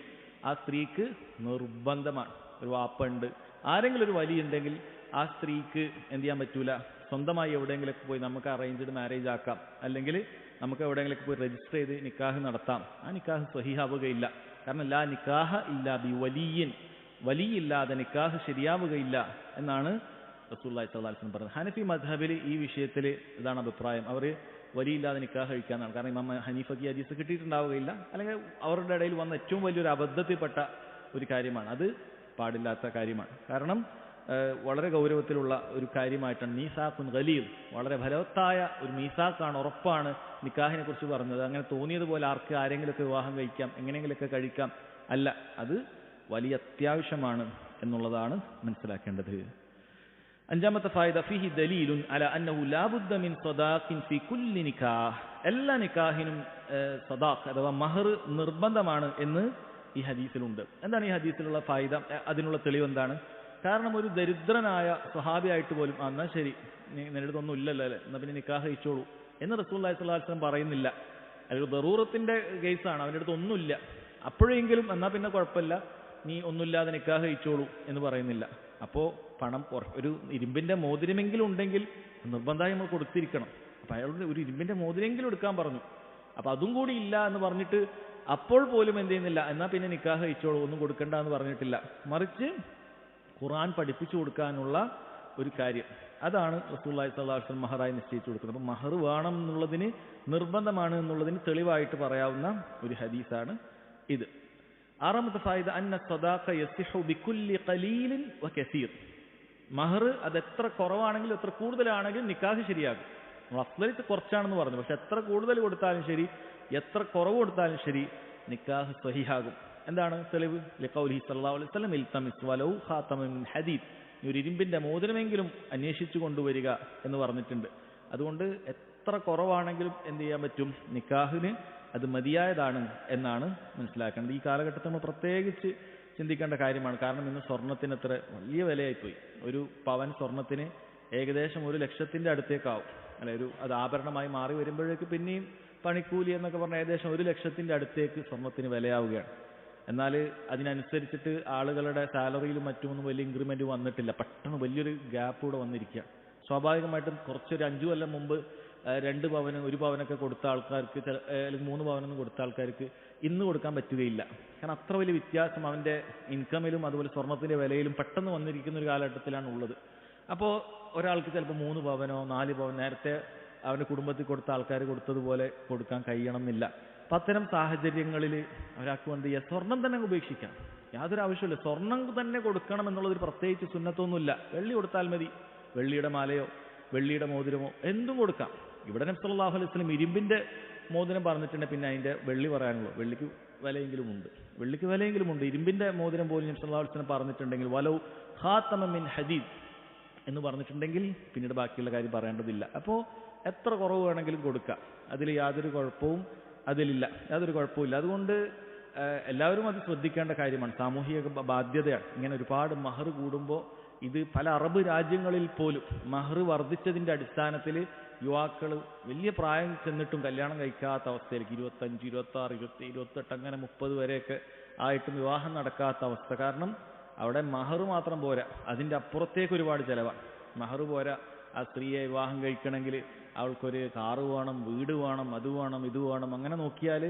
ആ സ്ത്രീക്ക് നിർബന്ധമാണ്. ഒരു വാപ്പുണ്ട്, ആരെങ്കിലും ഒരു വലിയുണ്ടെങ്കിൽ ആ സ്ത്രീക്ക് എന്ത് ചെയ്യാൻ പറ്റൂല? സ്വന്തമായി എവിടെയെങ്കിലൊക്കെ പോയി നമുക്ക് അറേഞ്ച്ഡ് മാരേജ് ആക്കാം, അല്ലെങ്കിൽ നമുക്ക് എവിടെയെങ്കിലൊക്കെ പോയി രജിസ്റ്റർ ചെയ്ത് നിക്കാഹ് നടത്താം. ആ നിക്കാഹ് സ്വഹീഹാവുകയില്ല. കാരണം ലാ നിക്കാഹ ഇല്ലാ ബി വലിയ്യിൻ. വലിയില്ലാതെ നിക്കാഹ് ശരിയാവുകയില്ല എന്നാണ് റസൂലുള്ളാഹി സ്വല്ലല്ലാഹു അലൈഹി വസല്ലം പറഞ്ഞത്. ഹനഫി മദ്ഹബിൽ ഈ വിഷയത്തിൽ ഇതാണ് അഭിപ്രായം. അവർ വലിയില്ലാതെ നിക്കാഹ് കഴിക്കാന്നാണ്. കാരണം ഇമാം ഹനീഫയ്ക്ക് ഹദീസ് കിട്ടിയിട്ടുണ്ടാവുകയില്ല, അല്ലെങ്കിൽ അവരുടെ ഇടയിൽ വന്ന ഏറ്റവും വലിയൊരു അബദ്ധത്തിൽപ്പെട്ട ഒരു കാര്യമാണ്. അത് പാടില്ലാത്ത കാര്യമാണ്. കാരണം വളരെ ഗൗരവത്തിലുള്ള ഒരു കാര്യമായിട്ടാണ് മീസാഖുൻ ഗലീദ്, വളരെ ഫലവത്തായ ഒരു മീസാഖാണ്, ഉറപ്പാണ് നിക്കാഹിനെ കുറിച്ച് പറഞ്ഞത്. അങ്ങനെ തോന്നിയതുപോലെ ആരെങ്കിലുമൊക്കെ വിവാഹം കഴിക്കാം, എങ്ങനെയെങ്കിലുമൊക്കെ കഴിക്കാം, അല്ല, അത് വലിയ അത്യാവശ്യമാണ് എന്നുള്ളതാണ് മനസ്സിലാക്കേണ്ടത്. അഞ്ചാമത്തെ ഫായിദ ഫീഹി ദലീലുൻ അലാ അന്നഹു ലാ ബുദ്ദ മിൻ സദാഖിൻ ഫീ കുല്ലി നിക്കാഹ്. എല്ലാ നിക്കാഹിനും സദാഖ് അഥവാ മഹർ നിർബന്ധമാണ് എന്ന് ഈ ഹദീസിലുണ്ട്. എന്താണ് ഈ ഹദീസിലുള്ള ഫായിദ? അതിനുള്ള തെളിവ് എന്താണ്? കാരണം ഒരു ദരിദ്രനായ സ്വഹാബിയായിട്ട് പോലും എന്നാൽ ശരി, നിന്റെ അടുത്തൊന്നും ഇല്ലല്ലോ അല്ലേ, എന്നാൽ പിന്നെ നിക്കാഹ് കഴിച്ചോളൂ എന്ന് റസൂലുള്ളാഹി സ്വല്ലല്ലാഹു അലൈഹി വസല്ലം പറയുന്നില്ല. അതൊരു ദറൂറത്തിന്റെ കേസാണ്, അവൻ്റെ അടുത്ത് ഒന്നുമില്ല, അപ്പോഴെങ്കിലും എന്നാൽ പിന്നെ കുഴപ്പമില്ല, നീ ഒന്നുമില്ലാതെ നിക്കാഹ് കഴിച്ചോളൂ എന്ന് പറയുന്നില്ല. അപ്പോൾ പണം ഒരു ഇരുമ്പിന്റെ മോതിരമെങ്കിലും ഉണ്ടെങ്കിൽ നിർബന്ധമായി നമ്മൾ കൊടുത്തിരിക്കണം. അപ്പം അയാളോട് ഒരു ഇരുമ്പിന്റെ മോതിരെങ്കിലും എടുക്കാൻ പറഞ്ഞു. അപ്പം അതും കൂടി ഇല്ല എന്ന് പറഞ്ഞിട്ട് അപ്പോൾ പോലും എന്ത് ചെയ്യുന്നില്ല, എന്നാൽ പിന്നെ നിക്കാഹ് കഴിച്ചോളൂ, ഒന്നും കൊടുക്കണ്ട എന്ന് പറഞ്ഞിട്ടില്ല. മറിച്ച് ഖുർആൻ പഠിപ്പിച്ചു കൊടുക്കാനുള്ള ഒരു കാര്യം, അതാണ് റസൂലുള്ളാഹി സ്വല്ലല്ലാഹു അലൈഹി വസല്ലം മഹറായി നിശ്ചയിച്ചു കൊടുക്കുന്നത്. അപ്പം മഹർ വേണം എന്നുള്ളതിന്, നിർബന്ധമാണ് എന്നുള്ളതിന് തെളിവായിട്ട് പറയാവുന്ന ഒരു ഹദീസാണ് ഇത്. ആറാമത്തെ ഫായിദ അന്ന സദാഖ യസിഹു ബികുല്ലി ഖലീലിൻ വകസീർ. മഹർ അത് എത്ര കുറവാണെങ്കിലും എത്ര കൂടുതലാണെങ്കിലും നിക്കാഹ് ശരിയാകും. നമ്മൾ അഫ്ളലിത്ത് കുറച്ചാണെന്ന് പറഞ്ഞു, പക്ഷെ എത്ര കൂടുതൽ കൊടുത്താലും ശരി, എത്ര കുറവ് കൊടുത്താലും ശരി, നിക്കാഹ് സ്വഹീഹാകും. എന്താണ് തെളിവ്? ലിഖൗലിഹി സ്വല്ലല്ലാഹു അലൈഹി വസല്ലം ഇൽതമിസ് വലൗ ഖാതമൻ മിൻ ഹദീദ്. ഒരു ഇരുമ്പിന്റെ മോതിരമെങ്കിലും അന്വേഷിച്ചു കൊണ്ടുവരിക എന്ന് പറഞ്ഞിട്ടുണ്ട്. അതുകൊണ്ട് എത്ര കുറവാണെങ്കിലും എന്ത് ചെയ്യാൻ പറ്റും? നിക്കാഹിന് അത് മതിയായതാണ് എന്നാണ് മനസ്സിലാക്കേണ്ടത്. ഈ കാലഘട്ടത്തിൽ നമ്മൾ പ്രത്യേകിച്ച് ചിന്തിക്കേണ്ട കാര്യമാണ്. കാരണം ഇന്ന് സ്വർണത്തിന് എത്ര വലിയ വിലയായിപ്പോയി. ഒരു പവൻ സ്വർണത്തിന് ഏകദേശം 1,00,000 അടുത്തേക്കാവും അല്ലെ. അത് ആഭരണമായി മാറി വരുമ്പോഴേക്ക് പിന്നെയും പണിക്കൂലി എന്നൊക്കെ പറഞ്ഞാൽ ഏകദേശം 1,00,000 അടുത്തേക്ക് സ്വർണത്തിന് വിലയാവുകയാണ്. എന്നാൽ അതിനനുസരിച്ചിട്ട് ആളുകളുടെ സാലറിയിലും മറ്റുമൊന്നും വലിയ ഇൻക്രിമെന്റ് വന്നിട്ടില്ല. പെട്ടെന്ന് വലിയൊരു ഗ്യാപ്പ് ഇവിടെ വന്നിരിക്കുകയാണ്. സ്വാഭാവികമായിട്ടും കുറച്ചൊരു 5 കൊല്ലം മുമ്പ് 2 പവന് 1 പവനൊക്കെ കൊടുത്ത ആൾക്കാർക്ക്, അല്ലെങ്കിൽ 3 പവനൊന്നും കൊടുത്ത ആൾക്കാർക്ക് ഇന്ന് കൊടുക്കാൻ പറ്റുകയില്ല. കാരണം അത്ര വലിയ വ്യത്യാസം അവൻ്റെ ഇൻകമിലും അതുപോലെ സ്വർണത്തിൻ്റെ വിലയിലും പെട്ടെന്ന് വന്നിരിക്കുന്ന ഒരു കാലഘട്ടത്തിലാണ് ഉള്ളത്. അപ്പോൾ ഒരാൾക്ക് ചിലപ്പോൾ 3 പവനോ 4 പവൻ നേരത്തെ അവൻ്റെ കുടുംബത്തിൽ കൊടുത്ത ആൾക്കാർ കൊടുത്തതുപോലെ കൊടുക്കാൻ കഴിയണം എന്നില്ല. അപ്പം അത്തരം സാഹചര്യങ്ങളിൽ ഒരാൾക്ക് എന്ത് ചെയ്യുക? സ്വർണം തന്നെ ഉപേക്ഷിക്കാം, യാതൊരു ആവശ്യമില്ല. സ്വർണം തന്നെ കൊടുക്കണം എന്നുള്ളതൊരു പ്രത്യേകിച്ച് സുന്നത്തൊന്നുമില്ല. വെള്ളി കൊടുത്താൽ മതി. വെള്ളിയുടെ മാലയോ വെള്ളിയുടെ മോതിരമോ എന്തും കൊടുക്കാം. ഇവിടെ നബി സല്ലല്ലാഹു അലൈഹി വസല്ലം ഇരുമ്പിന്റെ മോതിരം പറഞ്ഞിട്ടുണ്ട്, പിന്നെ അതിന്റെ വെള്ളി പറയാനുള്ളൂ. വെള്ളിക്ക് വിലയെങ്കിലും ഉണ്ട്. ഇരുമ്പിന്റെ മോതിരം പോലും നബി സല്ലല്ലാഹു അലൈഹി വസല്ലം പറഞ്ഞിട്ടുണ്ടെങ്കിൽ വലൗ ഖാതമൻ മിൻ ഹദീദ് എന്ന് പറഞ്ഞിട്ടുണ്ടെങ്കിൽ പിന്നീട് ബാക്കിയുള്ള കാര്യം പറയേണ്ടതില്ല. അപ്പോൾ എത്ര കുറവ് വേണമെങ്കിലും കൊടുക്കാം, അതിൽ യാതൊരു കുഴപ്പവും കുഴപ്പമില്ല. അതുകൊണ്ട് എല്ലാവരും അത് ശ്രദ്ധിക്കേണ്ട കാര്യമാണ്. സാമൂഹിക ബാധ്യതയാണ്. ഇങ്ങനെ ഒരുപാട് മഹർ കൂടുമ്പോൾ ഇത് പല അറബ് രാജ്യങ്ങളിൽ പോലും മഹർ വർദ്ധിച്ചതിൻ്റെ അടിസ്ഥാനത്തിൽ യുവാക്കൾ വലിയ പ്രായം ചെന്നിട്ടും കല്യാണം കഴിക്കാത്ത അവസ്ഥയിലേക്ക് 25, 26, 27, 28 അങ്ങനെ 30 വരെയൊക്കെ ആയിട്ടും വിവാഹം നടക്കാത്ത അവസ്ഥ. കാരണം അവിടെ മഹർ മാത്രം പോരാ, അതിൻ്റെ അപ്പുറത്തേക്ക് ഒരുപാട് ചിലവാണ്. മഹർ പോരാ, ആ സ്ത്രീയെ വിവാഹം കഴിക്കണമെങ്കിൽ അവൾക്കൊരു കാറ് വേണം, വീട് വേണം, അത് വേണം, ഇത് വേണം. അങ്ങനെ നോക്കിയാൽ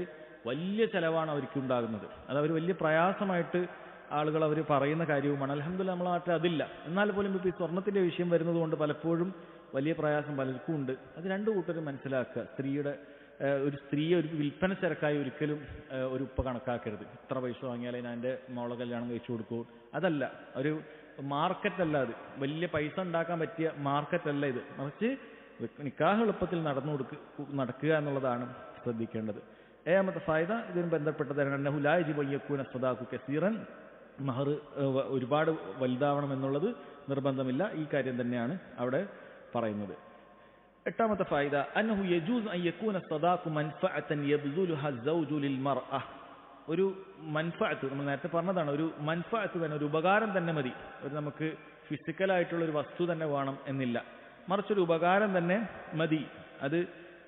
വലിയ ചിലവാണ് അവർക്ക് ഉണ്ടാകുന്നത്. അത് അവർ വലിയ പ്രയാസമായിട്ട് ആളുകൾ അവർ പറയുന്ന കാര്യവുമാണ്. അൽഹംദുലില്ലാഹ് നമ്മളെ നാട്ടിൽ അതില്ല. എന്നാൽ പോലും ഇപ്പോൾ ഈ സ്വർണത്തിൻ്റെ വിഷയം വരുന്നത് കൊണ്ട് പലപ്പോഴും വലിയ പ്രയാസം പലർക്കും ഉണ്ട്. അത് രണ്ടു കൂട്ടരും മനസ്സിലാക്കുക. ഒരു സ്ത്രീയെ ഒരു വിൽപ്പന ചരക്കായി ഒരിക്കലും ഒരു ഉപ്പ കണക്കാക്കരുത്. ഇത്ര പൈസ വാങ്ങിയാലേ ഞാൻ എൻ്റെ മോളെ കല്യാണം കഴിച്ചു കൊടുക്കൂ. അതല്ല, ഒരു മാർക്കറ്റല്ല അത്. വലിയ പൈസ ഉണ്ടാക്കാൻ പറ്റിയ മാർക്കറ്റല്ല ഇത്. മറിച്ച് നിക്കാഹ് എളുപ്പത്തിൽ നടക്കുക എന്നുള്ളതാണ് ശ്രദ്ധിക്കേണ്ടത്. ഏഴാമത്തെ ഫായിദ ഇതിന് ബന്ധപ്പെട്ടതാണ് അന്നഹു ലാ യജിബു അൻ യകൂന സദാഖു കസീറൻ. മഹർ ഒരുപാട് വലുതാവണം എന്നുള്ളത് നിർബന്ധമില്ല. ഈ കാര്യം തന്നെയാണ് അവിടെ പറയുന്നത്. എട്ടാമത്തെ ഫായിദ അന്നഹു യജൂസ് അൻ യകൂന സദാഖു മൻഫഅതൻ യബ്ദുലുഹ അസ്സൗജു ലിൽമർഅ. ഒരു മൻഫഅത്ത്, നമ്മൾ നേരത്തെ പറഞ്ഞതാണ്, ഒരു മൻഫഅത്ത് തന്നെ, ഒരു ഉപകാരം തന്നെ മതി. ഒരു നമുക്ക് ഫിസിക്കലായിട്ടുള്ള ഒരു വസ്തു തന്നെ വേണം എന്നില്ല, മറിച്ചൊരു ഉപകാരം തന്നെ മതി. അത്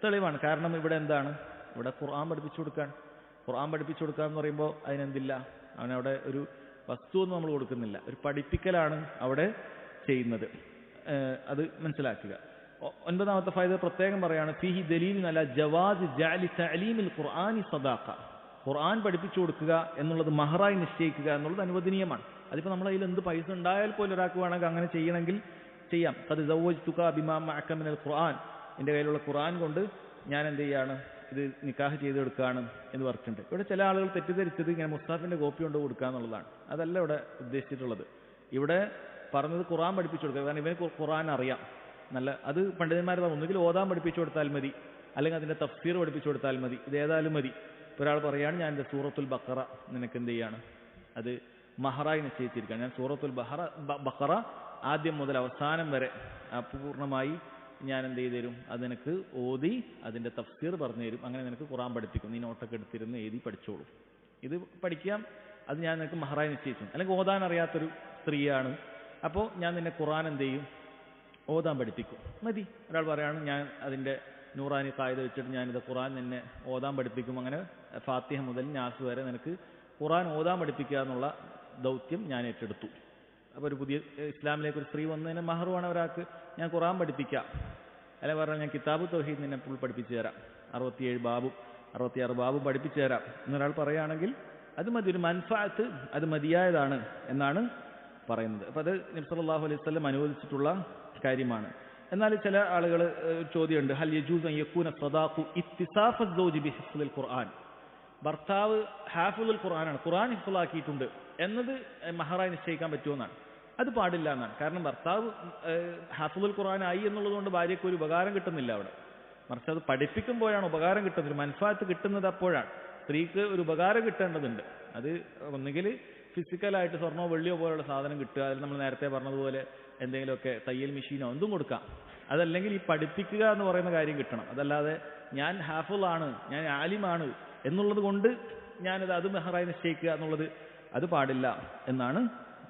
തെളിവാണ്. കാരണം ഇവിടെ എന്താണ്, ഇവിടെ ഖുർആൻ പഠിപ്പിച്ചു കൊടുക്കാൻ. ഖുർആൻ പഠിപ്പിച്ചു കൊടുക്കുക എന്ന് പറയുമ്പോൾ അതിനെന്തില്ല, അവനവിടെ ഒരു വസ്തുവൊന്നും നമ്മൾ കൊടുക്കുന്നില്ല, ഒരു പഠിപ്പിക്കലാണ് അവിടെ ചെയ്യുന്നത്. അത് മനസ്സിലാക്കുക. ഒൻപതാമത്തെ ഫായിദ പ്രത്യേകം പറയാണ്, ഫീഹി ദലീലുൻ അലാ ജവാസ് ജഅലി തഅലീമിൽ ഖുർആനി സദാഖ. ഖുർആൻ പഠിപ്പിച്ചു കൊടുക്കുക എന്നുള്ളത് മഹറായി നിശ്ചയിക്കുക എന്നുള്ളത് അനുവദനീയമാണ്. അതിപ്പോൾ നമ്മുടെ കയ്യിൽ എന്ത് പൈസ ഉണ്ടായാൽ പോലും ഒരാൾക്ക് വേണമെങ്കിൽ അങ്ങനെ ചെയ്യണമെങ്കിൽ ചെയ്യാം. ഖദ് സവ്വജ്തുക ബിമാ മഅക മിനൽ ഖുർആൻ. എൻ്റെ കയ്യിലുള്ള ഖുർആൻ കൊണ്ട് ഞാൻ എന്ത് ചെയ്യാണ്, ഇത് നിക്കാഹ് ചെയ്തെടുക്കുകയാണ് എന്ന് പറഞ്ഞിട്ടുണ്ട്. ഇവിടെ ചില ആളുകൾ തെറ്റിദ്ധരിച്ചത് ഇങ്ങനെ മുസ്താഫിന്റെ കോപ്പി കൊണ്ട് കൊടുക്കുക എന്നുള്ളതാണ്. അതല്ല ഇവിടെ ഉദ്ദേശിച്ചിട്ടുള്ളത്. ഇവിടെ പറഞ്ഞത് ഖുർആൻ പഠിപ്പിച്ചു കൊടുക്കുക. കാരണം ഇവന് ഖുർആൻ അറിയാം നല്ല. അത് പണ്ഡിതന്മാർ പറഞ്ഞു, ഒന്നുകിൽ ഓതാൻ പഠിപ്പിച്ചു കൊടുത്താൽ മതി, അല്ലെങ്കിൽ അതിന്റെ തഫ്സീർ പഠിപ്പിച്ചു കൊടുത്താൽ മതി. ഇതേതായാലും മതി. ഒരാൾ പറയുകയാണ്, ഞാൻ എൻ്റെ സൂറത്തുൽ ബഖറ നിനക്ക് എന്ത് ചെയ്യാണ്, അത് മഹറായി നിശ്ചയിച്ചിരിക്കുകയാണ്. ഞാൻ സൂറത്തുൽ ബഖറ ആദ്യം മുതൽ അവസാനം വരെ പൂർണ്ണമായി ഞാൻ എന്ത് ചെയ്തു തരും, അത് നിനക്ക് ഓതി അതിൻ്റെ തഫ്സീർ പറഞ്ഞു തരും. അങ്ങനെ നിനക്ക് ഖുർആൻ പഠിപ്പിക്കും. നീ നോട്ടൊക്കെ എടുത്തിരുന്ന് എഴുതി പഠിച്ചോളൂ. ഇത് പഠിക്കാം, അത് ഞാൻ നിനക്ക് മഹറായി നിശ്ചയിച്ചു. അല്ലെങ്കിൽ ഓതാൻ അറിയാത്തൊരു സ്ത്രീയാണ്, അപ്പോൾ ഞാൻ നിന്നെ ഖുർആൻ എന്ത് ചെയ്യും, ഓതാൻ പഠിപ്പിക്കും. മതി. ഒരാൾ പറയാണ്, ഞാൻ അതിൻ്റെ നൂറാനി കായിക വെച്ചിട്ട് ഞാനിത് ഖുർആൻ നിന്നെ ഓതാൻ പഠിപ്പിക്കും. അങ്ങനെ ഫാത്തിഹ മുതൽ നാസ് വരെ നിനക്ക് ഖുർആൻ ഓതാൻ പഠിപ്പിക്കുക എന്നുള്ള ദൗത്യം ഞാൻ ഏറ്റെടുത്തു. അപ്പോൾ ഒരു പുതിയ ഇസ്ലാമിലേക്ക് ഒരു സ്ത്രീ വന്നതിന് മഹറുമാണ് ഒരാൾക്ക്, ഞാൻ ഖുർആൻ പഠിപ്പിക്കാം. അല്ലെങ്കിൽ പറഞ്ഞാൽ ഞാൻ കിതാബ് തൗഹീദ് നിന്നെ ഫുൾ പഠിപ്പിച്ചു തരാം, 67 ബാബും 66 ബാബും പഠിപ്പിച്ചു തരാം എന്നൊരാൾ പറയുകയാണെങ്കിൽ അത് മതി. ഒരു മൻഫഅത്ത് അത് മതിയായതാണ് എന്നാണ് പറയുന്നത്. അപ്പോൾ അത് നബി സല്ലല്ലാഹു അലൈഹി വസല്ലം അനുവദിച്ചിട്ടുള്ള കാര്യമാണ്. എന്നാൽ ചില ആളുകൾ ചോദ്യമുണ്ട്, ഹൽ യജൂസ് അൻ യകൂന സദാഖു ഇത്തിസാഫ അസ്സൗജി ബിഹിഫ്ളിൽ ഖുർആൻ. ഭർത്താവ് ഹാഫിളുൽ ഖുർആനാണ്, ഖുർആൻ ഹിഫ്ളാക്കിയിട്ടുണ്ട് എന്നത് മഹറായി നിശ്ചയിക്കാൻ പറ്റുമെന്നാണ്. അത് പാടില്ല എന്നാണ്. കാരണം ഭർത്താവ് ഹാഫിളുൽ ഖുർആൻ ആയി എന്നുള്ളത് കൊണ്ട് ഭാര്യയ്ക്ക് ഒരു ഉപകാരം കിട്ടുന്നില്ല അവിടെ. മറിച്ച് അത് പഠിപ്പിക്കുമ്പോഴാണ് ഉപകാരം കിട്ടുന്നത്, ഒരു മൻഫഅത്ത് കിട്ടുന്നത് അപ്പോഴാണ്. സ്ത്രീക്ക് ഒരു ഉപകാരം കിട്ടേണ്ടതുണ്ട്. അത് ഒന്നുകിൽ ഫിസിക്കലായിട്ട് സ്വർണ്ണോ വെള്ളിയോ പോലുള്ള സാധനം കിട്ടുക, അതിൽ നമ്മൾ നേരത്തെ പറഞ്ഞതുപോലെ എന്തെങ്കിലുമൊക്കെ തയ്യൽ മെഷീനോ എന്തും കൊടുക്കാം. അതല്ലെങ്കിൽ ഈ പഠിപ്പിക്കുക എന്ന് പറയുന്ന കാര്യം കിട്ടണം. അതല്ലാതെ ഞാൻ ഹാഫിളാണ്, ഞാൻ ആലിമാണ് എന്നുള്ളത് കൊണ്ട് ഞാനത് അത് മെഹറായി നിശ്ചയിക്കുക എന്നുള്ളത് അത് പാടില്ല എന്നാണ്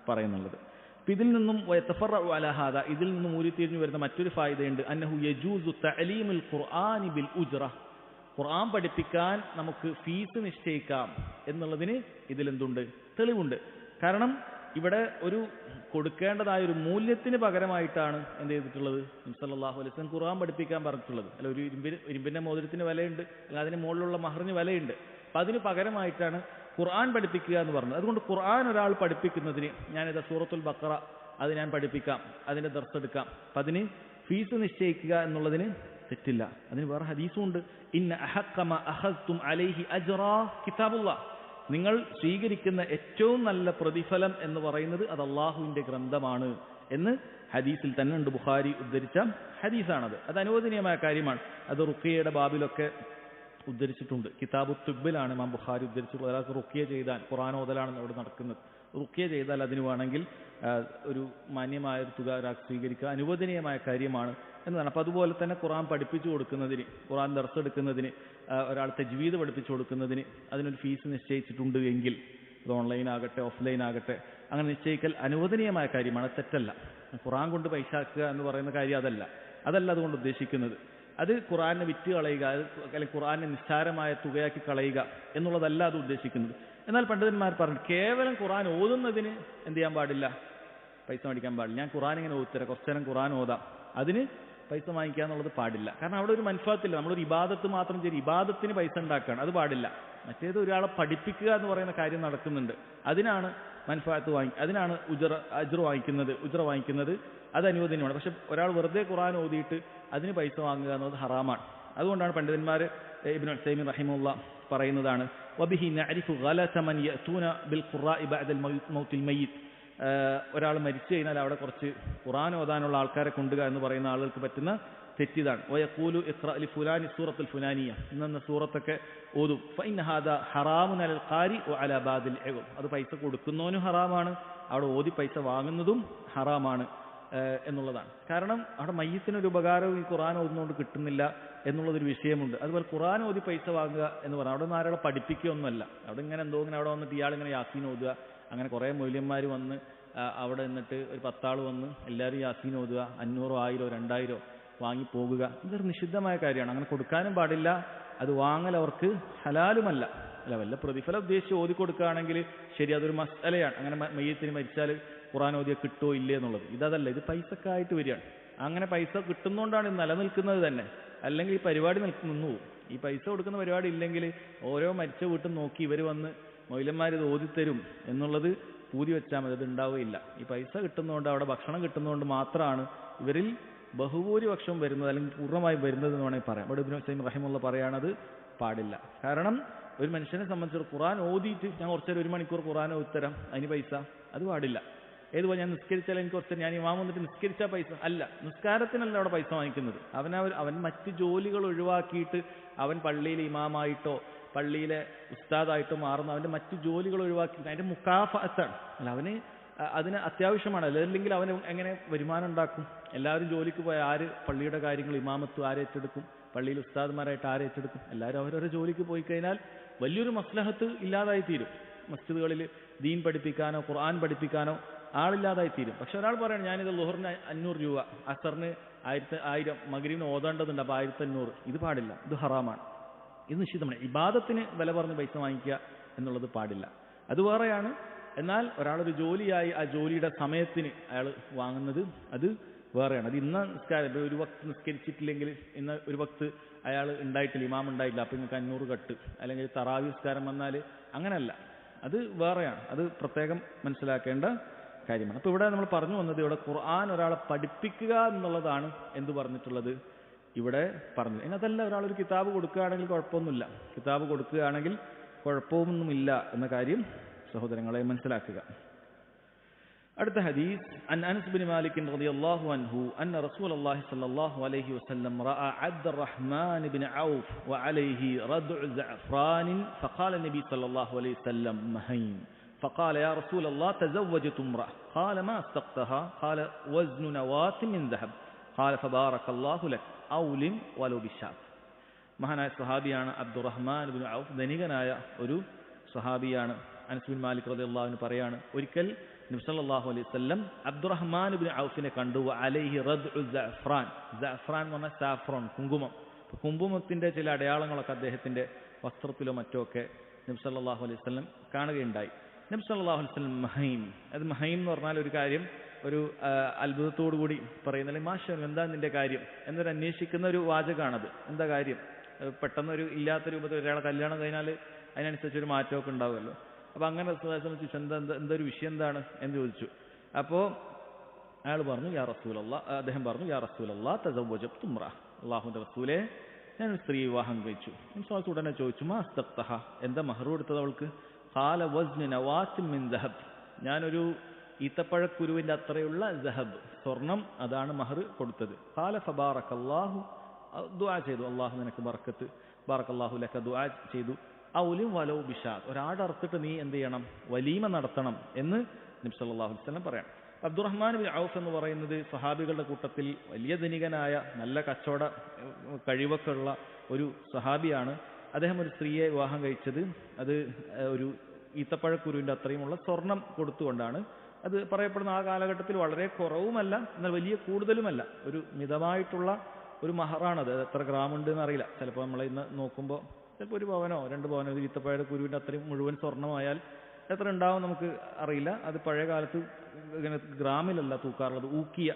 പറയുന്നുള്ളത്. അപ്പം ഇതിൽ നിന്നും യതഫറഉ അലാ ഹാദാ, ഇതിൽ നിന്നും ഊരിത്തിരിഞ്ഞു വരുന്ന മറ്റൊരു ഫായിദയുണ്ട്. അന്നഹു യജൂസു തഅലീമുൽ ഖുർആനി ബിൽ ഉജ്റ. ഖുർആൻ പഠിപ്പിക്കാൻ നമുക്ക് ഫീസ് നിശ്ചയിക്കാം എന്നുള്ളതിന് ഇതിലെന്തുണ്ട്, തെളിവുണ്ട്. കാരണം ഇവിടെ ഒരു കൊടുക്കേണ്ടതായ ഒരു മൂല്യത്തിന് പകരമായിട്ടാണ് എന്ത് ചെയ്തിട്ടുള്ളത്, നബി സല്ലല്ലാഹു അലൈഹി വസല്ലം ഖുർആൻ പഠിപ്പിക്കാൻ പറഞ്ഞിട്ടുള്ളത്. അല്ല, ഒരു ഇരുമ്പിന്റെ മോതിരത്തിന് വിലയുണ്ട്, അല്ലെങ്കിൽ അതിന് മുകളിലുള്ള മഹറിന് വിലയുണ്ട്. അപ്പം അതിന് പകരമായിട്ടാണ് ഖുർആൻ പഠിപ്പിക്കുക എന്ന് പറഞ്ഞത്. അതുകൊണ്ട് ഖുർആൻ ഒരാൾ പഠിപ്പിക്കുന്നതിന് ഞാനിത് സൂറത്തുൽ ബഖറ അത് ഞാൻ പഠിപ്പിക്കാം, അതിന്റെ ദർസ് എടുക്കാം. അപ്പം അതിന് ഫീസ് നിശ്ചയിക്കുക എന്നുള്ളതിന് തെറ്റില്ല. അതിന് വേറെ ഹദീസും ഉണ്ട്, ഇന്ന അഹഖ മാ അഖദ്തും അലൈഹി അജ്റാ കിതാബുല്ലാഹ്. നിങ്ങൾ സ്വീകരിക്കുന്ന ഏറ്റവും നല്ല പ്രതിഫലം എന്ന് പറയുന്നത് അത് അള്ളാഹുവിന്റെ ഗ്രന്ഥമാണ് എന്ന് ഹദീസിൽ തന്നെ ഉണ്ട്. ബുഖാരി ഉദ്ധരിച്ച ഹദീസാണത്. അത് അനുവദനീയമായ കാര്യമാണ്. അത് റുഖിയയുടെ ബാബിലൊക്കെ ഉദ്ധരിച്ചിട്ടുണ്ട്. കിതാബു തുബ്ബിലാണ് ഇമാം ബുഖാരി ഉദ്ധരിച്ചിട്ടുള്ളത്. ഒരാൾക്ക് റുഖിയ ചെയ്താൽ, ഖുർആൻ ഓതലാണ് അവിടെ നടക്കുന്നത്, റുഖിയ ചെയ്താൽ അതിന് വേണമെങ്കിൽ ഒരു മാന്യമായ ഒരു തുക ഒരാൾക്ക് സ്വീകരിക്കുക അനുവദനീയമായ കാര്യമാണ് എന്നതാണ്. അപ്പം അതുപോലെ തന്നെ ഖുർആൻ പഠിപ്പിച്ചു കൊടുക്കുന്നതിന്, ഖുർആൻ ദർസ് എടുക്കുന്നതിന്, ഒരാൾ തജ്വീദ് പഠിപ്പിച്ചു കൊടുക്കുന്നതിന് അതിനൊരു ഫീസ് നിശ്ചയിച്ചിട്ടുണ്ട് എങ്കിൽ, അത് ഓൺലൈൻ ആകട്ടെ ഓഫ്ലൈൻ ആകട്ടെ, അങ്ങനെ നിശ്ചയിക്കൽ അനുവദനീയമായ കാര്യമാണ്, തെറ്റല്ല. ഖുർആൻ കൊണ്ട് പൈസ ആക്കുക എന്ന് പറയുന്ന കാര്യം അതല്ല അതുകൊണ്ട് ഉദ്ദേശിക്കുന്നത്. അത് ഖുർആനെ വിറ്റ് കളയുക, അല്ലെങ്കിൽ ഖുർആനെ നിസ്സാരമായ തുകയാക്കി കളയുക എന്നുള്ളതല്ല അത് ഉദ്ദേശിക്കുന്നത്. എന്നാൽ പണ്ഡിതന്മാർ പറഞ്ഞു കേവലം ഖുർആൻ ഓതുന്നതിന് എന്ത് ചെയ്യാൻ പാടില്ല, പൈസ മേടിക്കാൻ പാടില്ല. ഞാൻ ഖുർആൻ ഇങ്ങനെ ഓതിത്തരാം, കുറച്ചു നേരം ഖുർആൻ ഓതാം, അതിന് പൈസ വാങ്ങിക്കുക എന്നുള്ളത് പാടില്ല. കാരണം അവിടെ ഒരു മൻഫഅത്തില്ല. നമ്മളൊരു ഇബാദത്ത് മാത്രം ചെയ്ത് ഇബാദത്തിന് പൈസ ഉണ്ടാക്കുകയാണ്, അത് പാടില്ല. മറ്റേത് ഒരാളെ പഠിപ്പിക്കുക എന്ന് പറയുന്ന കാര്യം നടക്കുന്നുണ്ട്, അതിനാണ് മൻഫഅത്ത് അതിനാണ് അജ്ർ വാങ്ങിക്കുന്നത്, അത് അനുവദനീയമാണ്. പക്ഷെ ഒരാൾ വെറുതെ ഖുർആൻ ഓതിയിട്ട് അതിന് പൈസ വാങ്ങുക എന്നത് ഹറാമാണ്. അതുകൊണ്ടാണ് പണ്ഡിതന്മാർ ഇബ്നു ഉസൈമീൻ റഹിമഹുല്ലാ പറയുന്നതാണ് വബിഹി നഅരിഫു ഗലത മൻ യഅതൂന ബിൽ ഖുറാഇ ബഅദൽ മൗത്തിൽ മയ്യിത്ത്. ഒരാൾ മരിച്ചു കഴിഞ്ഞാൽ അവിടെ കുറച്ച് ഖുർആൻ ഓതാനുള്ള ആൾക്കാരെ കൊണ്ടുക എന്ന് പറയുന്ന ആളുകൾക്ക് പറ്റുന്ന തെറ്റിതാണ്. വയഖൂലു ഇഖ്റ ലി ഫുലാനി സൂറത്തുൽ ഫുലാനിയ, ഇന്ന സൂറത്തൊക്കെ ഓതും. ഫഇന്ന ഹാദാ ഹറാമുൻ അലൽ ഖാരി വഅലാ ബാദിൽ ഇവം. അത് പൈസ കൊടുക്കുന്നവനും ഹറാമാണ്, അവിടെ ഓതി പൈസ വാങ്ങുന്നതും ഹറാമാണ് എന്നുള്ളതാണ്. കാരണം അവിടെ മയ്യത്തിനൊരു ഉപകാരവും ഈ ഖുർആൻ ഓതുന്നതുകൊണ്ട് കിട്ടുന്നില്ല എന്നുള്ളതൊരു വിഷയമുണ്ട്. അതുപോലെ ഖുർആൻ ഓതി പൈസ വാങ്ങുക എന്ന് പറഞ്ഞാൽ അവിടെ നിന്ന് ആരോടെ പഠിപ്പിക്കുകയൊന്നുമല്ല. അവിടെ ഇങ്ങനെ അവിടെ വന്നിട്ട് ഇയാളിങ്ങനെ യാസീൻ ഓതുക, അങ്ങനെ കുറേ മൗല്യന്മാർ വന്ന് അവിടെ നിന്നിട്ട് ഒരു 10 ആൾ വന്ന് എല്ലാവരും യാസീൻ ഓതുക, 500, 1000, 2000 വാങ്ങി പോകുക, ഇതൊരു നിഷിദ്ധമായ കാര്യമാണ്. അങ്ങനെ കൊടുക്കാനും പാടില്ല, അത് വാങ്ങൽ അവർക്ക് ഹലാലുമല്ല. അല്ല, വല്ല പ്രതിഫലം ഉദ്ദേശിച്ച് ഓതി കൊടുക്കുകയാണെങ്കിൽ ശരി, അതൊരു മസ്അലയാണ്. അങ്ങനെ മയ്യത്തിന് മരിച്ചാൽ ഖുർആൻ ഓതിയ കിട്ടുമോ ഇല്ലേ എന്നുള്ളത്. ഇതല്ല, ഇത് പൈസക്കായിട്ട് വരികയാണ്. അങ്ങനെ പൈസ കിട്ടുന്നതുകൊണ്ടാണ് ഇത് നിലനിൽക്കുന്നത് തന്നെ, അല്ലെങ്കിൽ ഈ പരിപാടി നിന്നു പോകും. ഈ പൈസ കൊടുക്കുന്ന പരിപാടി ഇല്ലെങ്കിൽ ഓരോ മരിച്ച വീട്ടിൽ നോക്കി ഇവർ വന്ന് മൗലന്മാർ ഇത് ഓതിത്തരും എന്നുള്ളത് പൂതി വെച്ചാൽ മതി, അത് ഉണ്ടാവുകയില്ല. ഈ പൈസ കിട്ടുന്നതുകൊണ്ട്, അവിടെ ഭക്ഷണം കിട്ടുന്നതുകൊണ്ട് മാത്രമാണ് ഇവരിൽ ബഹുഭൂരിപക്ഷവും വരുന്നത്, അല്ലെങ്കിൽ പൂർണ്ണമായും വരുന്നത് എന്ന് വേണമെങ്കിൽ പറയാം. ഇവിടെ ഇബ്നു ഉസൈമീൻ റഹിമഹുല്ലാ പറയുകയാണത് പാടില്ല. കാരണം ഒരു മനുഷ്യനെ സംബന്ധിച്ച് ഖുർആൻ ഓതിയിട്ട് ഞാൻ കുറച്ചേരം 1 മണിക്കൂർ ഖുർആൻ ഓതിത്തരാം, അതിന് പൈസ, അത് പാടില്ല. ഏതുപോലെ ഞാൻ നിസ്കരിച്ചാൽ എനിക്ക് കുറച്ച് ഞാൻ ഇമാം വന്നിട്ട് നിസ്കരിച്ചാൽ പൈസ അല്ല, നിസ്കാരത്തിനല്ല അവിടെ പൈസ വാങ്ങിക്കുന്നത്. അവൻ മറ്റ് ജോലികൾ ഒഴിവാക്കിയിട്ട് അവൻ പള്ളിയിലെ ഇമാമായിട്ടോ പള്ളിയിലെ ഉസ്താദായിട്ടോ മാറുന്ന അവൻ്റെ മറ്റു ജോലികൾ ഒഴിവാക്കി അതിൻ്റെ മുക്കാഫത്താണ്. അല്ല, അവന് അതിന് അത്യാവശ്യമാണ്. അല്ലെങ്കിൽ അവന് എങ്ങനെ വരുമാനം ഉണ്ടാക്കും? എല്ലാവരും ജോലിക്ക് പോയ ആര് പള്ളിയുടെ കാര്യങ്ങൾ ഇമാമത്ത് ആരെ ഏറ്റെടുക്കും? പള്ളിയിൽ ഉസ്താദ്മാരായിട്ട് ആരെ ഏറ്റെടുക്കും? എല്ലാവരും അവരവരുടെ ജോലിക്ക് പോയി കഴിഞ്ഞാൽ വലിയൊരു മസ്ലഹത്ത് ഇല്ലാതായി തീരും. മസ്ജിദുകളിൽ ദീൻ പഠിപ്പിക്കാനോ ഖുർആൻ പഠിപ്പിക്കാനോ ആളില്ലാതായി തീരും. പക്ഷെ ഒരാൾ പറയണം ഞാനിത് ളുഹറിന് 500 രൂപ, അസറിന് 1000, മഗ്രിബിന് ഓതേണ്ടതുണ്ട്, അപ്പോൾ 1500, ഇത് പാടില്ല, ഇത് ഹറാമാണ്, ഇത് നിശ്ചിതമാണ്. ഇബാദത്തിന് വില പറഞ്ഞ് പൈസ വാങ്ങിക്കുക എന്നുള്ളത് പാടില്ല, അത് വേറെയാണ്. എന്നാൽ ഒരാളൊരു ജോലിയായി ആ ജോലിയുടെ സമയത്തിന് അയാൾ വാങ്ങുന്നത് അത് വേറെയാണ്. അത് ഇന്ന നിസ്കാരം ഒരു വക്ത് നിസ്കരിച്ചിട്ടില്ലെങ്കിൽ ഇന്ന് ഒരു വക്ത് അയാൾ ഉണ്ടായിട്ടില്ല, ഇമാം ഉണ്ടായിട്ടില്ല, അപ്പോൾ നിങ്ങൾക്ക് 500 കട്ട്, അല്ലെങ്കിൽ തറാവി നിസ്കാരം വന്നാൽ അങ്ങനെയല്ല, അത് വേറെയാണ്. അത് പ്രത്യേകം മനസ്സിലാക്കേണ്ട കാര്യമാണ്. അപ്പോൾ ഇവിടെ നമ്മൾ പറഞ്ഞു വന്നത്, ഇവിടെ ഖുർആൻ ഒരാളെ പഠിപ്പിക്കുക എന്നുള്ളതാണ് എന്ത് പറഞ്ഞിട്ടുള്ളത് ഇവിടെ പറഞ്ഞത്. ഇനി അതല്ല, ഒരാളൊരു കിതാബ് കൊടുക്കുകയാണെങ്കിൽ കുഴപ്പമൊന്നുമില്ല, കിതാബ് കൊടുക്കുകയാണെങ്കിൽ കുഴപ്പമൊന്നുമില്ല എന്ന കാര്യം സഹോദരങ്ങളെ മനസ്സിലാക്കുക. അടുത്ത ഹദീസ് അൻ അനസ് ബിൻ മാലിക് റളിയല്ലാഹു അൻഹു അന്ന റസൂലുള്ളാഹി സ്വല്ലല്ലാഹു അലൈഹി വസല്ലം റഅ അബ്ദുറഹ്മാൻ ബിൻ ഔഫ് വഅലൈഹി റദ്ഉ സഅഫ്റാൻ ഫഖാല നബി സ്വല്ലല്ലാഹു അലൈഹി വസല്ലം മഹീൻ فقال يا رسول الله تزوجت امرأة قال ما استقتها قال وزن نواة من ذهب قال فبارك الله لك أولم ولو بالشاة. മഹാനായ സ്വഹാബിയാണ് അബ്ദുറഹ്മാൻ ബിൻ ഔഫ്, ധനികനായ ഒരു സ്വഹാബിയാണ്. അനസ് ബിൻ മാലിക് റളിയല്ലാഹു അൻഹു പറയാണ്, ഒരിക്കൽ നബി സല്ലല്ലാഹു അലൈഹി വസല്ലം അബ്ദുറഹ്മാൻ ബിൻ ഔഫിനെ കണ്ടു. അലൈഹി റദ്ഉ സഅഫ്റാൻ, സഅഫ്റാൻ എന്ന് പറഞ്ഞാൽ സാഫ്രോൺ, കുങ്കുമം. കുങ്കുമത്തിന്റെ ചില അടയാളങ്ങളൊക്കെ അദ്ദേഹത്തിന്റെ വസ്ത്രത്തിലോ മറ്റോ ഒക്കെ നബി സല്ലല്ലാഹു അലൈഹി വസല്ലം കാണുകയുണ്ടായി. നബി സല്ലല്ലാഹു അലൈഹി വസല്ലം മഹീം, അത് മഹീം എന്ന് പറഞ്ഞാൽ ഒരു കാര്യം ഒരു അത്ഭുതത്തോടു കൂടി പറയുന്നില്ല, മാഷാ എന്താ നിന്റെ കാര്യം എന്നൊരു അന്വേഷിക്കുന്ന ഒരു വാചകമാണത്. എന്താ കാര്യം? പെട്ടെന്നൊരു ഇല്ലാത്ത രൂപത്തിൽ ഒരാളെ കല്യാണം കഴിഞ്ഞാൽ അതിനനുസരിച്ചൊരു മാറ്റമൊക്കെ ഉണ്ടാവുമല്ലോ. അപ്പോൾ അങ്ങനെ ചോദിച്ചു, എന്തൊരു വിഷയം എന്താണ് എന്ന് ചോദിച്ചു. അപ്പോൾ അയാൾ പറഞ്ഞു യാ റസൂലല്ലാഹ്, അദ്ദേഹം പറഞ്ഞു യാ റസൂലല്ലാഹ് തസവ്വജതു ഇംറഅ, അല്ലാഹുവിന്റെ റസൂലേ ഞാൻ ഒരു സ്ത്രീ വിവാഹം കഴിച്ചു. നബി ഉടനെ ചോദിച്ചു മാ അസ്തഖ്തഹ, എന്താ മഹർ കൊടുത്തത് അവൾക്ക്? ഖാല വസ്നു നവാത്തിൻ മിൻ ദഹബ്, ഞാനൊരു ഈത്തപ്പഴക്കുരുവിന്റെ അത്രയുള്ള ദഹബ്, സ്വർണം, അതാണ് മഹർ കൊടുത്തത്. ഖാല ഫബാറകല്ലാഹു, ദുആ ചെയ്തു, അല്ലാഹു നിനക്ക് ബർക്കത്ത്, ബാറകല്ലാഹു ലക, ദുആ ചെയ്തു. ഔലിം വലൗ ബിശാത്ത്, ഒരാട് അറുത്തിട്ട് നീ എന്ത് ചെയ്യണം? വലീമ നടത്തണം എന്ന് നബി സല്ലല്ലാഹു അലൈഹി വസല്ലം പറയാം. അബ്ദുറഹ്മാൻ ബിൻ ഔഫ് എന്ന് പറയുന്നത് സഹാബികളുടെ കൂട്ടത്തിൽ വലിയ ധനികനായ നല്ല കച്ചവട കഴിവൊക്കെ ഉള്ള ഒരു സഹാബിയാണ്. അദ്ദേഹം ഒരു സ്ത്രീയെ വിവാഹം കഴിച്ചത് അത് ഒരു ഈത്തപ്പഴക്കുരുവിന്റെ അത്രയുമുള്ള സ്വർണം കൊടുത്തുകൊണ്ടാണ്. അത് പറയപ്പെടുന്ന ആ കാലഘട്ടത്തിൽ വളരെ കുറവുമല്ല, എന്നാൽ വലിയ കൂടുതലുമല്ല, ഒരു മിതമായിട്ടുള്ള ഒരു മഹറാണത്. എത്ര ഗ്രാം ഉണ്ട് എന്നറിയില്ല, ചിലപ്പോൾ നമ്മൾ ഇന്ന് നോക്കുമ്പോൾ ചിലപ്പോൾ 1 പവനോ 2 പവനോ, ഒരു ഈത്തപ്പഴയുടെ കുരുവിൻ്റെ അത്രയും മുഴുവൻ സ്വർണ്ണമായാൽ എത്ര ഉണ്ടാവും നമുക്ക് അറിയില്ല. അത് പഴയ കാലത്ത് ഇങ്ങനെ ഗ്രാമിലല്ല തൂക്കാറുള്ളത്, ഊക്കിയ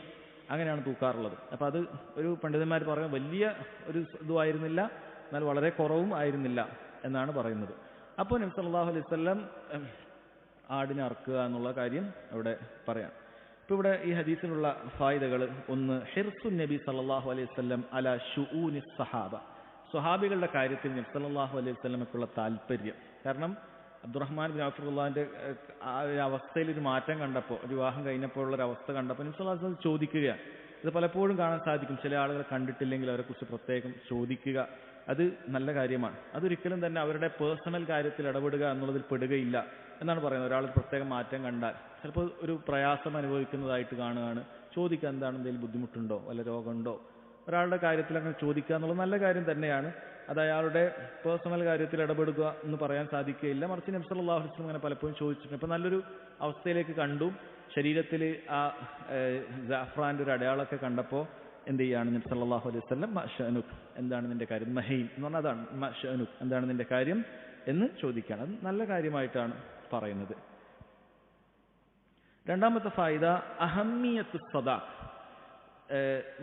അങ്ങനെയാണ് തൂക്കാറുള്ളത്. അപ്പോൾ അത് ഒരു പണ്ഡിതന്മാർ പറയുന്നത് വലിയ ഒരു ഇതുമായിരുന്നില്ല, എന്നാൽ വളരെ കുറവും ആയിരുന്നില്ല എന്നാണ് പറയുന്നത്. അപ്പോൾ നബി സല്ലല്ലാഹു അലൈഹി വസല്ലം ആടിനെ അറുക്കുക എന്നുള്ള കാര്യം അവിടെ പറയാം. ഇപ്പോൾ ഇവിടെ ഈ ഹദീസിലുള്ള ഫായിദകൾ: ഒന്ന്, ഹിർസുൻ നബി സല്ലല്ലാഹു അലൈഹി വസല്ലം അലാ ശുഊനി സഹാബ, സ്വഹാബികളുടെ കാര്യത്തിൽ നബി സല്ലല്ലാഹു അലൈഹി വസല്ലമക്കുള്ള താല്പര്യം. കാരണം അബ്ദുറഹ്മാൻ ബിൻ ഔഫ് റളിയല്ലാഹുവിന്റെ ആ ഒരു അവസ്ഥയിൽ ഒരു മാറ്റം കണ്ടപ്പോൾ, ഒരു വിവാഹം കഴിഞ്ഞപ്പോൾ ഉള്ള അവസ്ഥ കണ്ടപ്പോൾ നബി സല്ലല്ലാഹു അലൈഹി വസല്ലം ചോദിക്കുകയാണ്. ഇത് പലപ്പോഴും കാണാൻ സാധിക്കും, ചില ആളുകൾ കണ്ടിട്ടില്ലെങ്കിൽ അവരെക്കുറിച്ച് പ്രത്യേകം ചോദിക്കുക. അത് നല്ല കാര്യമാണ്. അതൊരിക്കലും തന്നെ അവരുടെ പേഴ്സണൽ കാര്യത്തിൽ ഇടപെടുക എന്നുള്ളതിൽ പെടുകയില്ല എന്നാണ് പറയുന്നത്. ഒരാൾ പ്രത്യേകം മാറ്റം കണ്ടാൽ ചിലപ്പോൾ ഒരു പ്രയാസം അനുഭവിക്കുന്നതായിട്ട് കാണുകയാണ്, ചോദിക്കുക എന്താണ്, എന്തെങ്കിലും ബുദ്ധിമുട്ടുണ്ടോ, വല്ല രോഗമുണ്ടോ, ഒരാളുടെ കാര്യത്തിൽ അങ്ങനെ ചോദിക്കുക എന്നുള്ളത് നല്ല കാര്യം തന്നെയാണ്. അത് അയാളുടെ പേഴ്സണൽ കാര്യത്തിൽ ഇടപെടുക എന്ന് പറയാൻ സാധിക്കുകയില്ല. മറിച്ച് നബി സല്ലല്ലാഹു അലൈഹി വസല്ലം അങ്ങനെ പലപ്പോഴും ചോദിച്ചിട്ടുണ്ട്. ഇപ്പം നല്ലൊരു അവസ്ഥയിലേക്ക് കണ്ടു, ശരീരത്തിൽ ആ ജാഫ്രാൻ്റെ ഒരു അടയാളമൊക്കെ കണ്ടപ്പോൾ എന്ത് ചെയ്യാണ് നബി സല്ലല്ലാഹു അലൈഹി വസല്ലം മഅ്ശഅനുക്, എന്താണ് നിന്റെ കാര്യം, മഹീൻ എന്ന് പറഞ്ഞാൽ അതാണ് മഅ്ശഅനുക്, എന്താണ് നിന്റെ കാര്യം എന്ന് ചോദിക്കുകയാണ്. അത് നല്ല കാര്യമായിട്ടാണ് പറയുന്നത്. രണ്ടാമത്തെ ഫായിദ അഹമ്മിയത്തു സദാഖ്,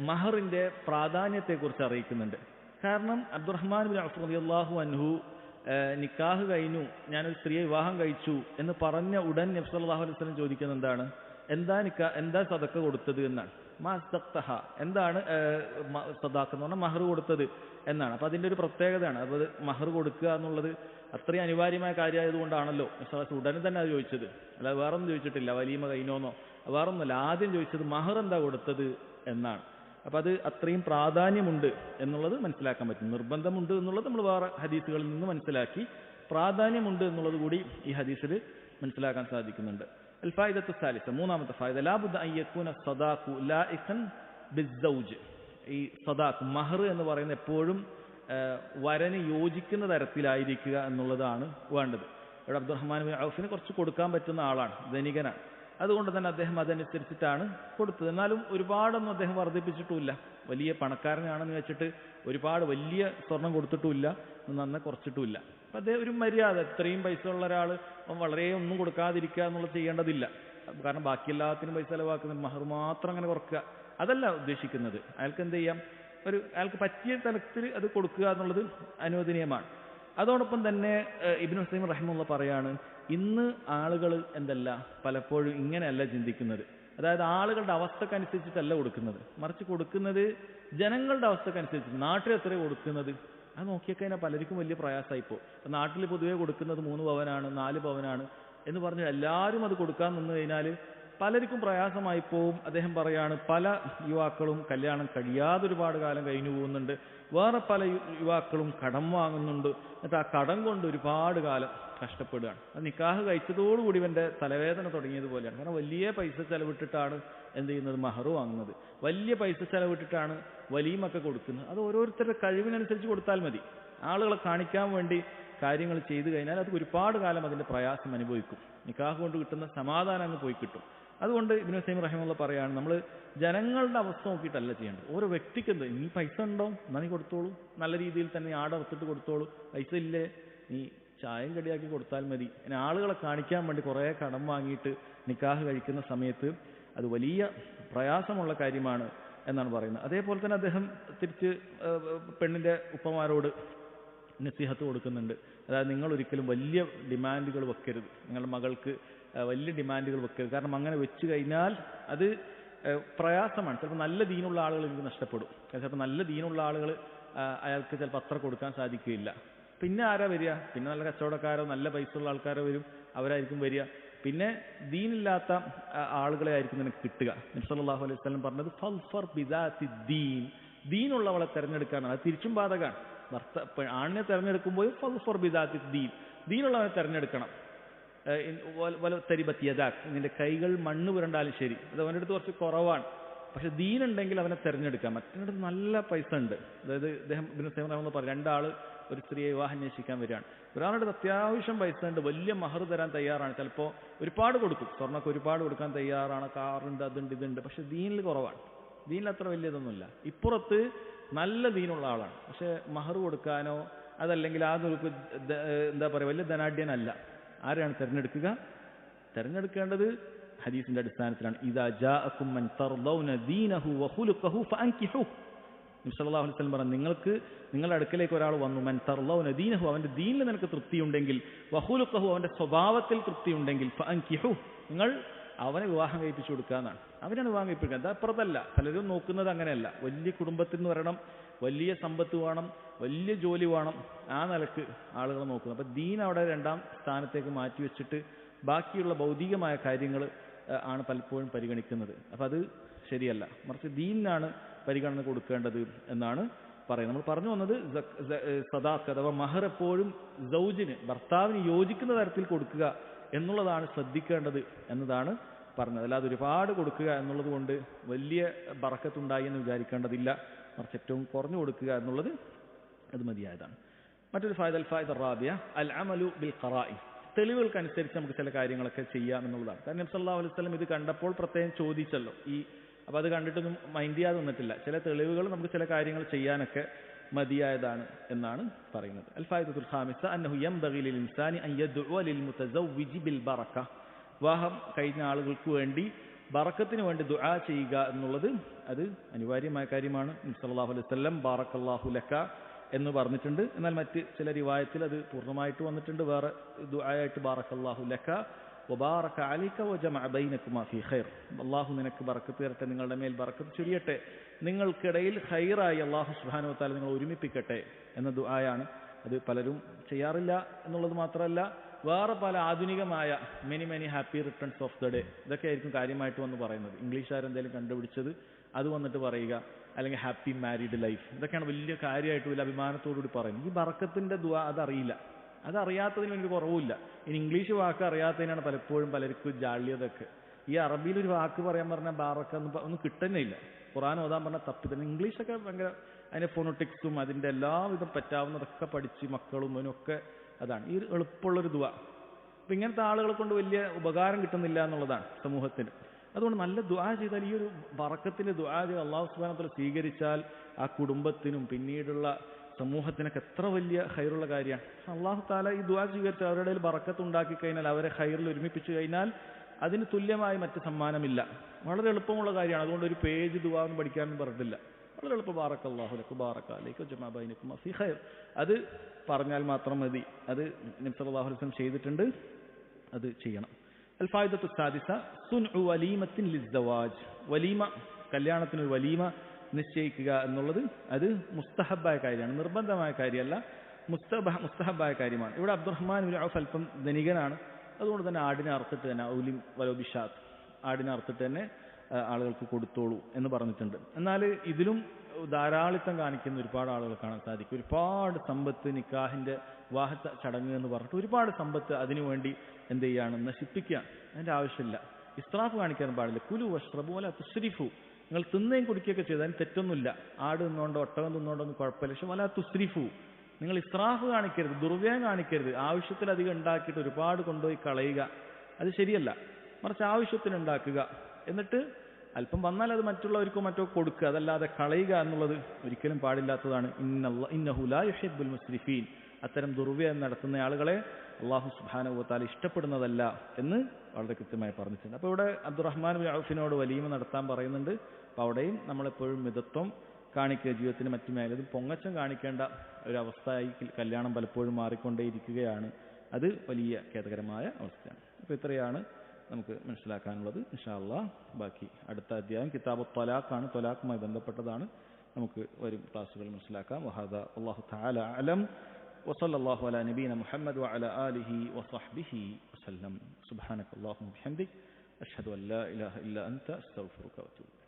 മഹറിന്റെ പ്രാധാന്യത്തെക്കുറിച്ച് അറിയിക്കുന്നുണ്ട്. കാരണം അബ്ദുറഹ്മാൻ ബിൻ ഔഫ് റളിയല്ലാഹു അൻഹു നിക്കാഹ് കഴിഞ്ഞു, ഞാനൊരു സ്ത്രീയെ വിവാഹം കഴിച്ചു എന്ന് പറഞ്ഞ ഉടൻ നബി സല്ലല്ലാഹു അലൈഹി വസല്ലം ചോദിക്കുന്നത് എന്താണ്, എന്താ സദക്ക കൊടുത്തത് എന്നാണ്. മാസ്തഖ്തഹ, എന്താണ് സദാഖ് എന്ന് പറഞ്ഞാൽ മഹർ കൊടുത്തത് എന്നാണ്. അപ്പം അതിൻ്റെ ഒരു പ്രത്യേകതയാണ്. അപ്പോൾ മഹർ കൊടുക്കുക എന്നുള്ളത് അത്രയും അനിവാര്യമായ കാര്യമായതുകൊണ്ടാണല്ലോ ഉടനെ തന്നെ അത് ചോദിച്ചത്. അല്ലാതെ വേറൊന്നും ചോദിച്ചിട്ടില്ല, വലീമ കഴിഞ്ഞോന്നോ വേറൊന്നുമല്ല. ആദ്യം ചോദിച്ചത് മഹർ എന്താ കൊടുത്തത് എന്നാണ്. അപ്പം അത് അത്രയും പ്രാധാന്യമുണ്ട് എന്നുള്ളത് മനസ്സിലാക്കാൻ പറ്റും. നിർബന്ധമുണ്ട് എന്നുള്ളത് നമ്മൾ വേറെ ഹദീസുകളിൽ നിന്ന് മനസ്സിലാക്കി, പ്രാധാന്യമുണ്ട് എന്നുള്ളത് കൂടി ഈ ഹദീസിൽ മനസ്സിലാക്കാൻ സാധിക്കുന്നുണ്ട്. അൽഫായിദത്തു സാലിസ, മൂന്നാമത്തെ ഫായിദ, ലാബുദ്ദ അൻ യകൂന സദാഖു ലായിഖൻ ബിസ്സൗജ്. ഈ സദാഖ് മഹർ എന്ന് പറയുന്നത് എപ്പോഴും വരന് യോജിക്കുന്ന തരത്തിലായിരിക്കുക എന്നുള്ളതാണ് വേണ്ടത്. ഇവിടെ അബ്ദുറഹ്മാൻ ബിൻ ഔഫിന് കുറച്ച് കൊടുക്കാൻ പറ്റുന്ന ആളാണ്, ധനികനാണ്. അതുകൊണ്ട് തന്നെ അദ്ദേഹം അതനുസരിച്ചിട്ടാണ് കൊടുത്തത്. എന്നാലും ഒരുപാടൊന്നും അദ്ദേഹം വർദ്ധിപ്പിച്ചിട്ടുമില്ല. വലിയ പണക്കാരനാണെന്ന് വെച്ചിട്ട് ഒരുപാട് വലിയ സ്വർണം കൊടുത്തിട്ടുമില്ല, നന്നെ കുറച്ചിട്ടുമില്ല. അപ്പം അദ്ദേഹം ഒരു മര്യാദ, ഇത്രയും പൈസ ഉള്ള ഒരാൾ വളരെ ഒന്നും കൊടുക്കാതിരിക്കുക എന്നുള്ളത് ചെയ്യേണ്ടതില്ല. കാരണം ബാക്കി എല്ലാത്തിനും പൈസ ചിലവാക്കുന്നത്, മഹർ മാത്രം അങ്ങനെ കുറക്കുക അതല്ല ഉദ്ദേശിക്കുന്നത്. അയാൾക്ക് എന്ത് ചെയ്യാം, അയാൾക്ക് പറ്റിയ തലത്തിൽ അത് കൊടുക്കുക എന്നുള്ളത് അനുവദനീയമാണ്. അതോടൊപ്പം തന്നെ ഇബ്നു ഉസൈമീൻ റഹിമഹുല്ലാഹ് പറയാണ്, ഇന്ന് ആളുകൾ എന്തല്ല പലപ്പോഴും ഇങ്ങനെയല്ല ചിന്തിക്കുന്നത്. അതായത് ആളുകളുടെ അവസ്ഥക്കനുസരിച്ചിട്ടല്ല കൊടുക്കുന്നത്, മറിച്ച് കൊടുക്കുന്നത് ജനങ്ങളുടെ അവസ്ഥക്കനുസരിച്ച്. നാട്ടിൽ എത്ര കൊടുക്കുന്നത് അത് നോക്കിയൊക്കെ കഴിഞ്ഞാൽ പലർക്കും വലിയ പ്രയാസമായിപ്പോൾ. നാട്ടിൽ പൊതുവേ കൊടുക്കുന്നത് 3 പവനാണ് 4 പവനാണ് എന്ന് പറഞ്ഞ് എല്ലാവരും അത് കൊടുക്കാൻ നിന്ന് കഴിഞ്ഞാൽ പലർക്കും പ്രയാസമായി പോവും. അദ്ദേഹം പറയാണ്, പല യുവാക്കളും കല്യാണം കഴിയാതെ ഒരുപാട് കാലം കഴിഞ്ഞു പോകുന്നുണ്ട്. വേറെ പല യുവാക്കളും കടം വാങ്ങുന്നുണ്ട്. എന്നിട്ട് ആ കടം കൊണ്ട് ഒരുപാട് കാലം കഷ്ടപ്പെടുകയാണ്. അത് നിക്കാഹ് കഴിച്ചതോടുകൂടി ഇവൻ്റെ തലവേദന തുടങ്ങിയതുപോലെയാണ്. കാരണം വലിയ പൈസ ചെലവിട്ടിട്ടാണ് എന്ത് ചെയ്യുന്നത്, മഹർ വാങ്ങുന്നത്. വലിയ പൈസ ചെലവിട്ടിട്ടാണ് വലീമൊക്കെ കൊടുക്കുന്നത്. അത് ഓരോരുത്തരുടെ കഴിവിനനുസരിച്ച് കൊടുത്താൽ മതി. ആളുകളെ കാണിക്കാൻ വേണ്ടി കാര്യങ്ങൾ ചെയ്തു കഴിഞ്ഞാൽ അത് ഒരുപാട് കാലം അതിൻ്റെ പ്രയാസം അനുഭവിക്കും. നിക്കാഹ് കൊണ്ട് കിട്ടുന്ന സമാധാനം അങ്ങ് പോയി കിട്ടും. അതുകൊണ്ട് ഇബ്നു ഉസൈമീൻ റഹിമഹുല്ലാഹ് പറയാണ്, നമ്മൾ ജനങ്ങളുടെ അവസ്ഥ നോക്കിയിട്ടല്ല ചെയ്യേണ്ടത്. ഓരോ വ്യക്തിക്ക് എന്ത്, നീ പൈസ ഉണ്ടോ എന്നാൽ നീ കൊടുത്തോളൂ, നല്ല രീതിയിൽ തന്നെ ആടർത്തിട്ട് കൊടുത്തോളൂ. പൈസ ഇല്ലേ നീ ചായം കടിയാക്കി കൊടുത്താൽ മതി. ഇനി ആളുകളെ കാണിക്കാൻ വേണ്ടി കുറേ കടം വാങ്ങിയിട്ട് നിക്കാഹ് കഴിക്കുന്ന സമയത്ത് അത് വലിയ പ്രയാസമുള്ള കാര്യമാണ് എന്നാണ് പറയുന്നത്. അതേപോലെ തന്നെ അദ്ദേഹം തിരിച്ച് പെണ്ണിൻ്റെ ഉപ്പമാരോട് നസീഹത്ത് കൊടുക്കുന്നുണ്ട്. അതായത് നിങ്ങൾ ഒരിക്കലും വലിയ ഡിമാൻഡുകൾ വെക്കരുത്, നിങ്ങളുടെ മകൾക്ക് വലിയ ഡിമാൻഡുകൾ വെക്കരുത്. കാരണം അങ്ങനെ വെച്ച് കഴിഞ്ഞാൽ അത് പ്രയാസമാണ്. ചിലപ്പോൾ നല്ല ദീനുള്ള ആളുകൾ എനിക്ക് നഷ്ടപ്പെടും. ചിലപ്പോൾ നല്ല ദീനുള്ള ആളുകൾ അയാൾക്ക് ചിലപ്പോൾ അത്ര കൊടുക്കാൻ സാധിക്കുകയില്ല. പിന്നെ ആരാ വരിക? പിന്നെ നല്ല കച്ചവടക്കാരോ നല്ല പൈസ ഉള്ള ആൾക്കാരോ വരും, അവരായിരിക്കും വരിക. പിന്നെ ദീനില്ലാത്ത ആളുകളെ ആയിരിക്കും നിനക്ക് കിട്ടുക. നബി സല്ലല്ലാഹു അലൈഹി വസല്ലം പറഞ്ഞത് ഫൽഫർ ബിദാത്തി ദീൻ, ദീനുള്ളവളെ തിരഞ്ഞെടുക്കാനാണ്. അത് തിരിച്ചും ബാധകമാണ്. ആണിനെ തിരഞ്ഞെടുക്കുമ്പോഴും ഫൽഫർ ബിദാത്തി ദീൻ, ദീനുള്ളവനെ തിരഞ്ഞെടുക്കണം. തരിബത്ത് യദാക്, നിന്റെ കൈകൾ മണ്ണ് പുരണ്ടാലും ശരി, അത് അവൻ്റെ അടുത്ത് കുറച്ച് കുറവാണ്, പക്ഷെ ദീനുണ്ടെങ്കിൽ അവനെ തിരഞ്ഞെടുക്കാം. മറ്റൊരു നല്ല പൈസ ഉണ്ട്. അതായത് ഇദ്ദേഹം ഇബ്നു ഉസൈമീൻ റഹിമഹുല്ലാഹ് പറഞ്ഞു, 2 ആൾ ഒരു സ്ത്രീയെ വിവാഹം അന്വേഷിക്കാൻ വരികയാണ്. ഒരാളുടെ അത്യാവശ്യം പൈസ ഉണ്ട്, വലിയ മഹർ തരാൻ തയ്യാറാണ്, ചിലപ്പോൾ ഒരുപാട് കൊടുക്കും, സ്വർണ്ണമൊക്കെ ഒരുപാട് കൊടുക്കാൻ തയ്യാറാണ്, കാറുണ്ട്, അതുണ്ട്, ഇതുണ്ട്. പക്ഷെ ദീനിൽ കുറവാണ്, ദീനിൽ അത്ര വലിയതൊന്നുമില്ല. ഇപ്പുറത്ത് നല്ല ദീനുള്ള ആളാണ്, പക്ഷെ മഹർ കൊടുക്കാനോ അതല്ലെങ്കിൽ ആ ഗ്രൂപ്പ് എന്താ പറയുക വലിയ ധനാഢ്യനല്ല. ആരെയാണ് തിരഞ്ഞെടുക്കുക? തിരഞ്ഞെടുക്കേണ്ടത് ഹദീസിന്റെ അടിസ്ഥാനത്തിലാണ്. ഇദാ ജാഅകും മൻ തർദൗന ദീനഹു വഖുലുഖഹു ഫഅൻകിഹു. നബി സല്ലല്ലാഹു അലൈഹി വസല്ലം പറഞ്ഞു, നിങ്ങളുടെ അടുക്കലേക്ക് ഒരാൾ വന്നു, മൻ തർദൗന ദീനഹു, അവന്റെ ദീനിൽ നിനക്ക് തൃപ്തിയുണ്ടെങ്കിൽ, വഖുലുഖഹു, അവന്റെ സ്വഭാവത്തിൽ തൃപ്തിയുണ്ടെങ്കിൽ, ഫഅൻകിഹു, നിങ്ങൾ അവനെ വിവാഹം കഴിപ്പിച്ചു കൊടുക്കാന്നാണ്. അവനാണ് വിവാഹം കഴിപ്പിക്കുക. എന്താ അപ്പുറത്തല്ല. പലരും നോക്കുന്നത് അങ്ങനെയല്ല. വലിയ കുടുംബത്തിൽ നിന്ന് വരണം, വലിയ സമ്പത്ത് വേണം, വലിയ ജോലി വേണം, ആ നിലക്ക് ആളുകൾ നോക്കുന്നത്. അപ്പൊ ദീൻ അവിടെ രണ്ടാം സ്ഥാനത്തേക്ക് മാറ്റി വെച്ചിട്ട് ബാക്കിയുള്ള ഭൗതികമായ കാര്യങ്ങൾ ആണ് പലപ്പോഴും പരിഗണിക്കുന്നത്. അപ്പം അത് ശരിയല്ല. മറിച്ച് ദീനിനാണ് പരിഗണന കൊടുക്കേണ്ടത് എന്നാണ് പറയുന്നത്. നമ്മൾ പറഞ്ഞു വന്നത് സദാഖ് അഥവാ മഹർ എപ്പോഴും സൗജിന്, ഭർത്താവിന് യോജിക്കുന്ന തരത്തിൽ കൊടുക്കുക എന്നുള്ളതാണ് ശ്രദ്ധിക്കേണ്ടത് എന്നതാണ് പറഞ്ഞത്. അല്ലാതെ ഒരുപാട് കൊടുക്കുക എന്നുള്ളത് കൊണ്ട് വലിയ ബറക്കത്തുണ്ടായി എന്ന് വിചാരിക്കേണ്ടതില്ല. മറിച്ച് ഏറ്റവും കുറഞ്ഞു കൊടുക്കുക എന്നുള്ളത് അത് മതിയായതാണ്. മറ്റൊരു ഫായിദ, അൽ ഫായിദ റാബിയ അൽ അമലു ബിൽ ഖറാഇ. തെളിവുകൾക്കനുസരിച്ച് നമുക്ക് ചില കാര്യങ്ങളൊക്കെ ചെയ്യാം എന്നുള്ളതാണ്. കാരണം നബി സല്ലല്ലാഹു അലൈഹി വസല്ലം ഇത് കണ്ടപ്പോൾ പ്രത്യേകം ചോദിച്ചല്ലോ. അപ്പോൾ അത് കണ്ടിട്ടൊന്നും മൈൻഡ് ചെയ്യാതെ നിന്നിട്ടില്ല. ചില തെളിവുകൾ നമുക്ക് ചില കാര്യങ്ങൾ ചെയ്യാനൊക്കെ മതിയായതാണ് എന്നാണ് പറയുന്നത്. അൽ ഫായിദത്തുൽ ഖാമിസ അന്നഹു യംബഗി ലിൽ ഇൻസാനി അൻ യദ്ഉ ലിൽ മുതസവ്വിജി ബിൽ ബറക. വിവാഹം കഴിഞ്ഞ ആളുകൾക്ക് വേണ്ടി ബറക്കത്തിന് വേണ്ടി ദുആ ചെയ്യുക എന്നുള്ളത് അത് അനിവാര്യമായ കാര്യമാണ്. നബി സല്ലല്ലാഹു അലൈഹി വസല്ലം ബാറക്കല്ലാഹു ലക എന്ന് പറഞ്ഞിട്ടുണ്ട്. എന്നാൽ മറ്റ് ചില റിവായത്തിൽ അത് പൂർണ്ണമായിട്ട് വന്നിട്ടുണ്ട്. വേറെ ദുആയായിട്ട് ബാറക്കല്ലാഹു ലക വബാറക അലൈക വജമഅ ബൈനകുമാ ഫീ ഖൈർ. അല്ലാഹു നിനക്ക് ബറക്കത്ത് തരട്ടെ, നിങ്ങളുടെ മേൽ ബറക്കത്ത് ചൊരിയട്ടെ, നിങ്ങൾക്കിടയിൽ ഖൈറായി അല്ലാഹു സുബ്ഹാനഹു വ തആല നിങ്ങൾ ഒരുമിപ്പിക്കട്ടെ എന്ന ദുആയാണ്. അത് പലരും ചെയ്യാറില്ല എന്നുള്ളത് മാത്രമല്ല, വേറെ പല ആധുനികമായ many happy returns of the day, ഇതൊക്കെ ആയിരിക്കും കാര്യമായിട്ട് വന്ന് പറയുന്നത്. ഇംഗ്ലീഷുകാരെന്തെങ്കിലും കണ്ടുപിടിച്ചത് അത് വന്നിട്ട് പറയുക, അല്ലെങ്കിൽ ഹാപ്പി മാരീഡ് ലൈഫ്, ഇതൊക്കെയാണ് വലിയ കാര്യമായിട്ട് വലിയ അഭിമാനത്തോടുകൂടി പറയുന്നത്. ഈ ബറക്കത്തിന്റെ ദുആ അതറിയില്ല, അതറിയാത്തതിന് ഒരു കുറവുമില്ല. ഇനി ഇംഗ്ലീഷ് വാക്ക് അറിയാത്തതിനാണ് പലപ്പോഴും പലർക്കും ജാള്യതൊക്കെ. ഈ അറബിയിൽ ഒരു വാക്ക് പറയാൻ പറഞ്ഞാൽ ബാറക്ക ഒന്നും കിട്ടുന്നില്ല. ഖുർആൻ ഓതാൻ പറഞ്ഞാൽ തപ്പി തന്നെ. ഇംഗ്ലീഷൊക്കെ ഭയങ്കര അതിന്റെ ഫോണോട്ടിക്സും അതിന്റെ എല്ലാവിധം പറ്റാവുന്നതൊക്കെ പഠിച്ച് മക്കളും അതിനൊക്കെ അതാണ് ഈ എളുപ്പമുള്ളൊരു ദുആ. അപ്പം ഇങ്ങനത്തെ ആളുകളെ കൊണ്ട് വലിയ ഉപകാരം കിട്ടുന്നില്ല എന്നുള്ളതാണ് സമൂഹത്തിന്. അതുകൊണ്ട് നല്ല ദുആ ചെയ്താൽ, ഈ ഒരു ബറക്കത്തിന്റെ ദുആ ചെയ്ത് അല്ലാഹു സുബ്ഹാനഹു വ തആല സ്വീകരിച്ചാൽ ആ കുടുംബത്തിനും പിന്നീടുള്ള സമൂഹത്തിനൊക്കെ എത്ര വലിയ ഖൈറുള്ള കാര്യമാണ്. അല്ലാഹു തആല ഈ ദുആ സ്വീകരിച്ച് അവരുടെ ഇടയിൽ ബറക്കത്ത് ഉണ്ടാക്കി കഴിഞ്ഞാൽ, അവരെ ഖൈറിൽ ഒരുമിപ്പിച്ചു കഴിഞ്ഞാൽ അതിന് തുല്യമായി മറ്റ് സമ്മാനമില്ല. വളരെ എളുപ്പമുള്ള കാര്യമാണ്. അതുകൊണ്ട് ഒരു പേജ് ദുആ ഒന്നും പഠിക്കാനൊന്നും പറഞ്ഞിട്ടില്ല. വളരെ എളുപ്പം ബാറക്കല്ലാഹു ലക ബാറക അലൈക വജമഅ ബൈനകുമാ ഫീ ഖൈർ, അത് പറഞ്ഞാൽ മാത്രം മതി. അത് നബി സല്ലല്ലാഹു അലൈഹി വസല്ലം ചെയ്തിട്ടുണ്ട്, അത് ചെയ്യണം. അൽ ഫായിദത്തു സാദിസ സുൻഉ വലീമത്തിൻ ലിസ്സവാജ്. വലീമ, കല്യാണത്തിനൊരു വലീമ നിശ്ചയിക്കുക എന്നുള്ളത് അത് മുസ്തഹബായ കാര്യമാണ്, നിർബന്ധമായ കാര്യമല്ല, മുസ്തഹബായ കാര്യമാണ്. ഇവിടെ അബ്ദുറഹ്മാൻ ഇബ്നു ഔഫ് അല്പം ധനികനാണ്. അതുകൊണ്ട് തന്നെ ആടിനെ അറുത്തിട്ട് തന്നെ ഔലിം വലോബിഷാത്ത്, ആടിനെ അറുത്തിട്ട് തന്നെ ആളുകൾക്ക് കൊടുത്തോളൂ എന്ന് പറഞ്ഞിട്ടുണ്ട്. എന്നാൽ ഇതിലും ധാരാളിത്തം കാണിക്കുന്ന ഒരുപാട് ആളുകൾ കാണാൻ സാധിക്കും. ഒരുപാട് സമ്പത്ത്, നിക്കാഹിന്റെ വിവാഹ ചടങ്ങ് എന്ന് പറഞ്ഞിട്ട് ഒരുപാട് സമ്പത്ത് അതിനുവേണ്ടി എന്ത് ചെയ്യാണ്, നശിപ്പിക്കുകയാണ്. അതിന്റെ ആവശ്യമില്ല. ഇസ്രാഫ് കാണിക്കാൻ പാടില്ല. കുലു വഷ്റബു വലാ തുസ്രിഫു. നിങ്ങൾ തിന്നുകയും കുടിക്കുകയൊക്കെ ചെയ്ത് അതിന് തെറ്റൊന്നുമില്ല. ആട് തിന്നോണ്ടോ ഒട്ടകം തിന്നോണ്ടോ ഒന്നും കുഴപ്പമില്ല. പക്ഷെ വലാ തുസ്രിഫു, നിങ്ങൾ ഇസ്രാഫ് കാണിക്കരുത്, ദുർവ്യയം കാണിക്കരുത്. ആവശ്യത്തിലധികം ഉണ്ടാക്കിയിട്ട് ഒരുപാട് കൊണ്ടുപോയി കളയുക, അത് ശരിയല്ല. മറിച്ച് ആവശ്യത്തിന് ഉണ്ടാക്കുക, എന്നിട്ട് അല്പം വന്നാൽ അത് മറ്റുള്ളവർക്കോ മറ്റോ കൊടുക്കുക, അതല്ലാതെ കളയുക എന്നുള്ളത് ഒരിക്കലും പാടില്ലാത്തതാണ്. ഇന്നഹു ലാ യുഹിബ്ബുൽ മുസ്രിഫീൻ. അത്തരം ദുർവ്യയം നടത്തുന്ന ആളുകളെ അല്ലാഹു സുബ്ഹാനഹു വ തആല ഇഷ്ടപ്പെടുന്നതല്ല എന്ന് വളരെ കൃത്യമായി പറഞ്ഞിട്ടുണ്ട്. അപ്പോൾ ഇവിടെ അബ്ദുറഹ്മാൻ ഇബ്നു ഔഫിനോട് വലീമ നടത്താൻ പറയുന്നുണ്ട്. അപ്പോൾ അവിടെയും നമ്മളെപ്പോഴും മിതത്വം കാണിക്കുക. ജീവിതത്തിന് മറ്റു മേലതും പൊങ്ങച്ചം കാണിക്കേണ്ട ഒരവസ്ഥയായി കല്യാണം പലപ്പോഴും മാറിക്കൊണ്ടേയിരിക്കുകയാണ്. അത് വലിയ ഖേദകരമായ അവസ്ഥയാണ്. അപ്പോൾ ഇത്രയാണ് നമുക്ക് മനസ്സിലാക്കാനുള്ളത്. ഇൻഷാ അല്ലാഹ് ബാക്കി അടുത്ത അധ്യായം കിതാബു ത്വലാഖാണ്, ത്വലാഖുമായി ബന്ധപ്പെട്ടതാണ്. നമുക്ക് വരും ക്ലാസ്സുകൾ മനസ്സിലാക്കാം. വഹാദാ വല്ലാഹു തആല അഅലം വസല്ലല്ലാഹു അലാ നബീന മുഹമ്മദ് വഅലാ ആലിഹി വസഹ്ബിഹി വസല്ലം. സുബ്ഹാനക അല്ലാഹുമ്മ വബിഹംദിക അഷ്ഹദു അൻ ലാ ഇലാഹ ഇല്ലാ അൻത അസ്തഗ്ഫിറുക വഅതൂബു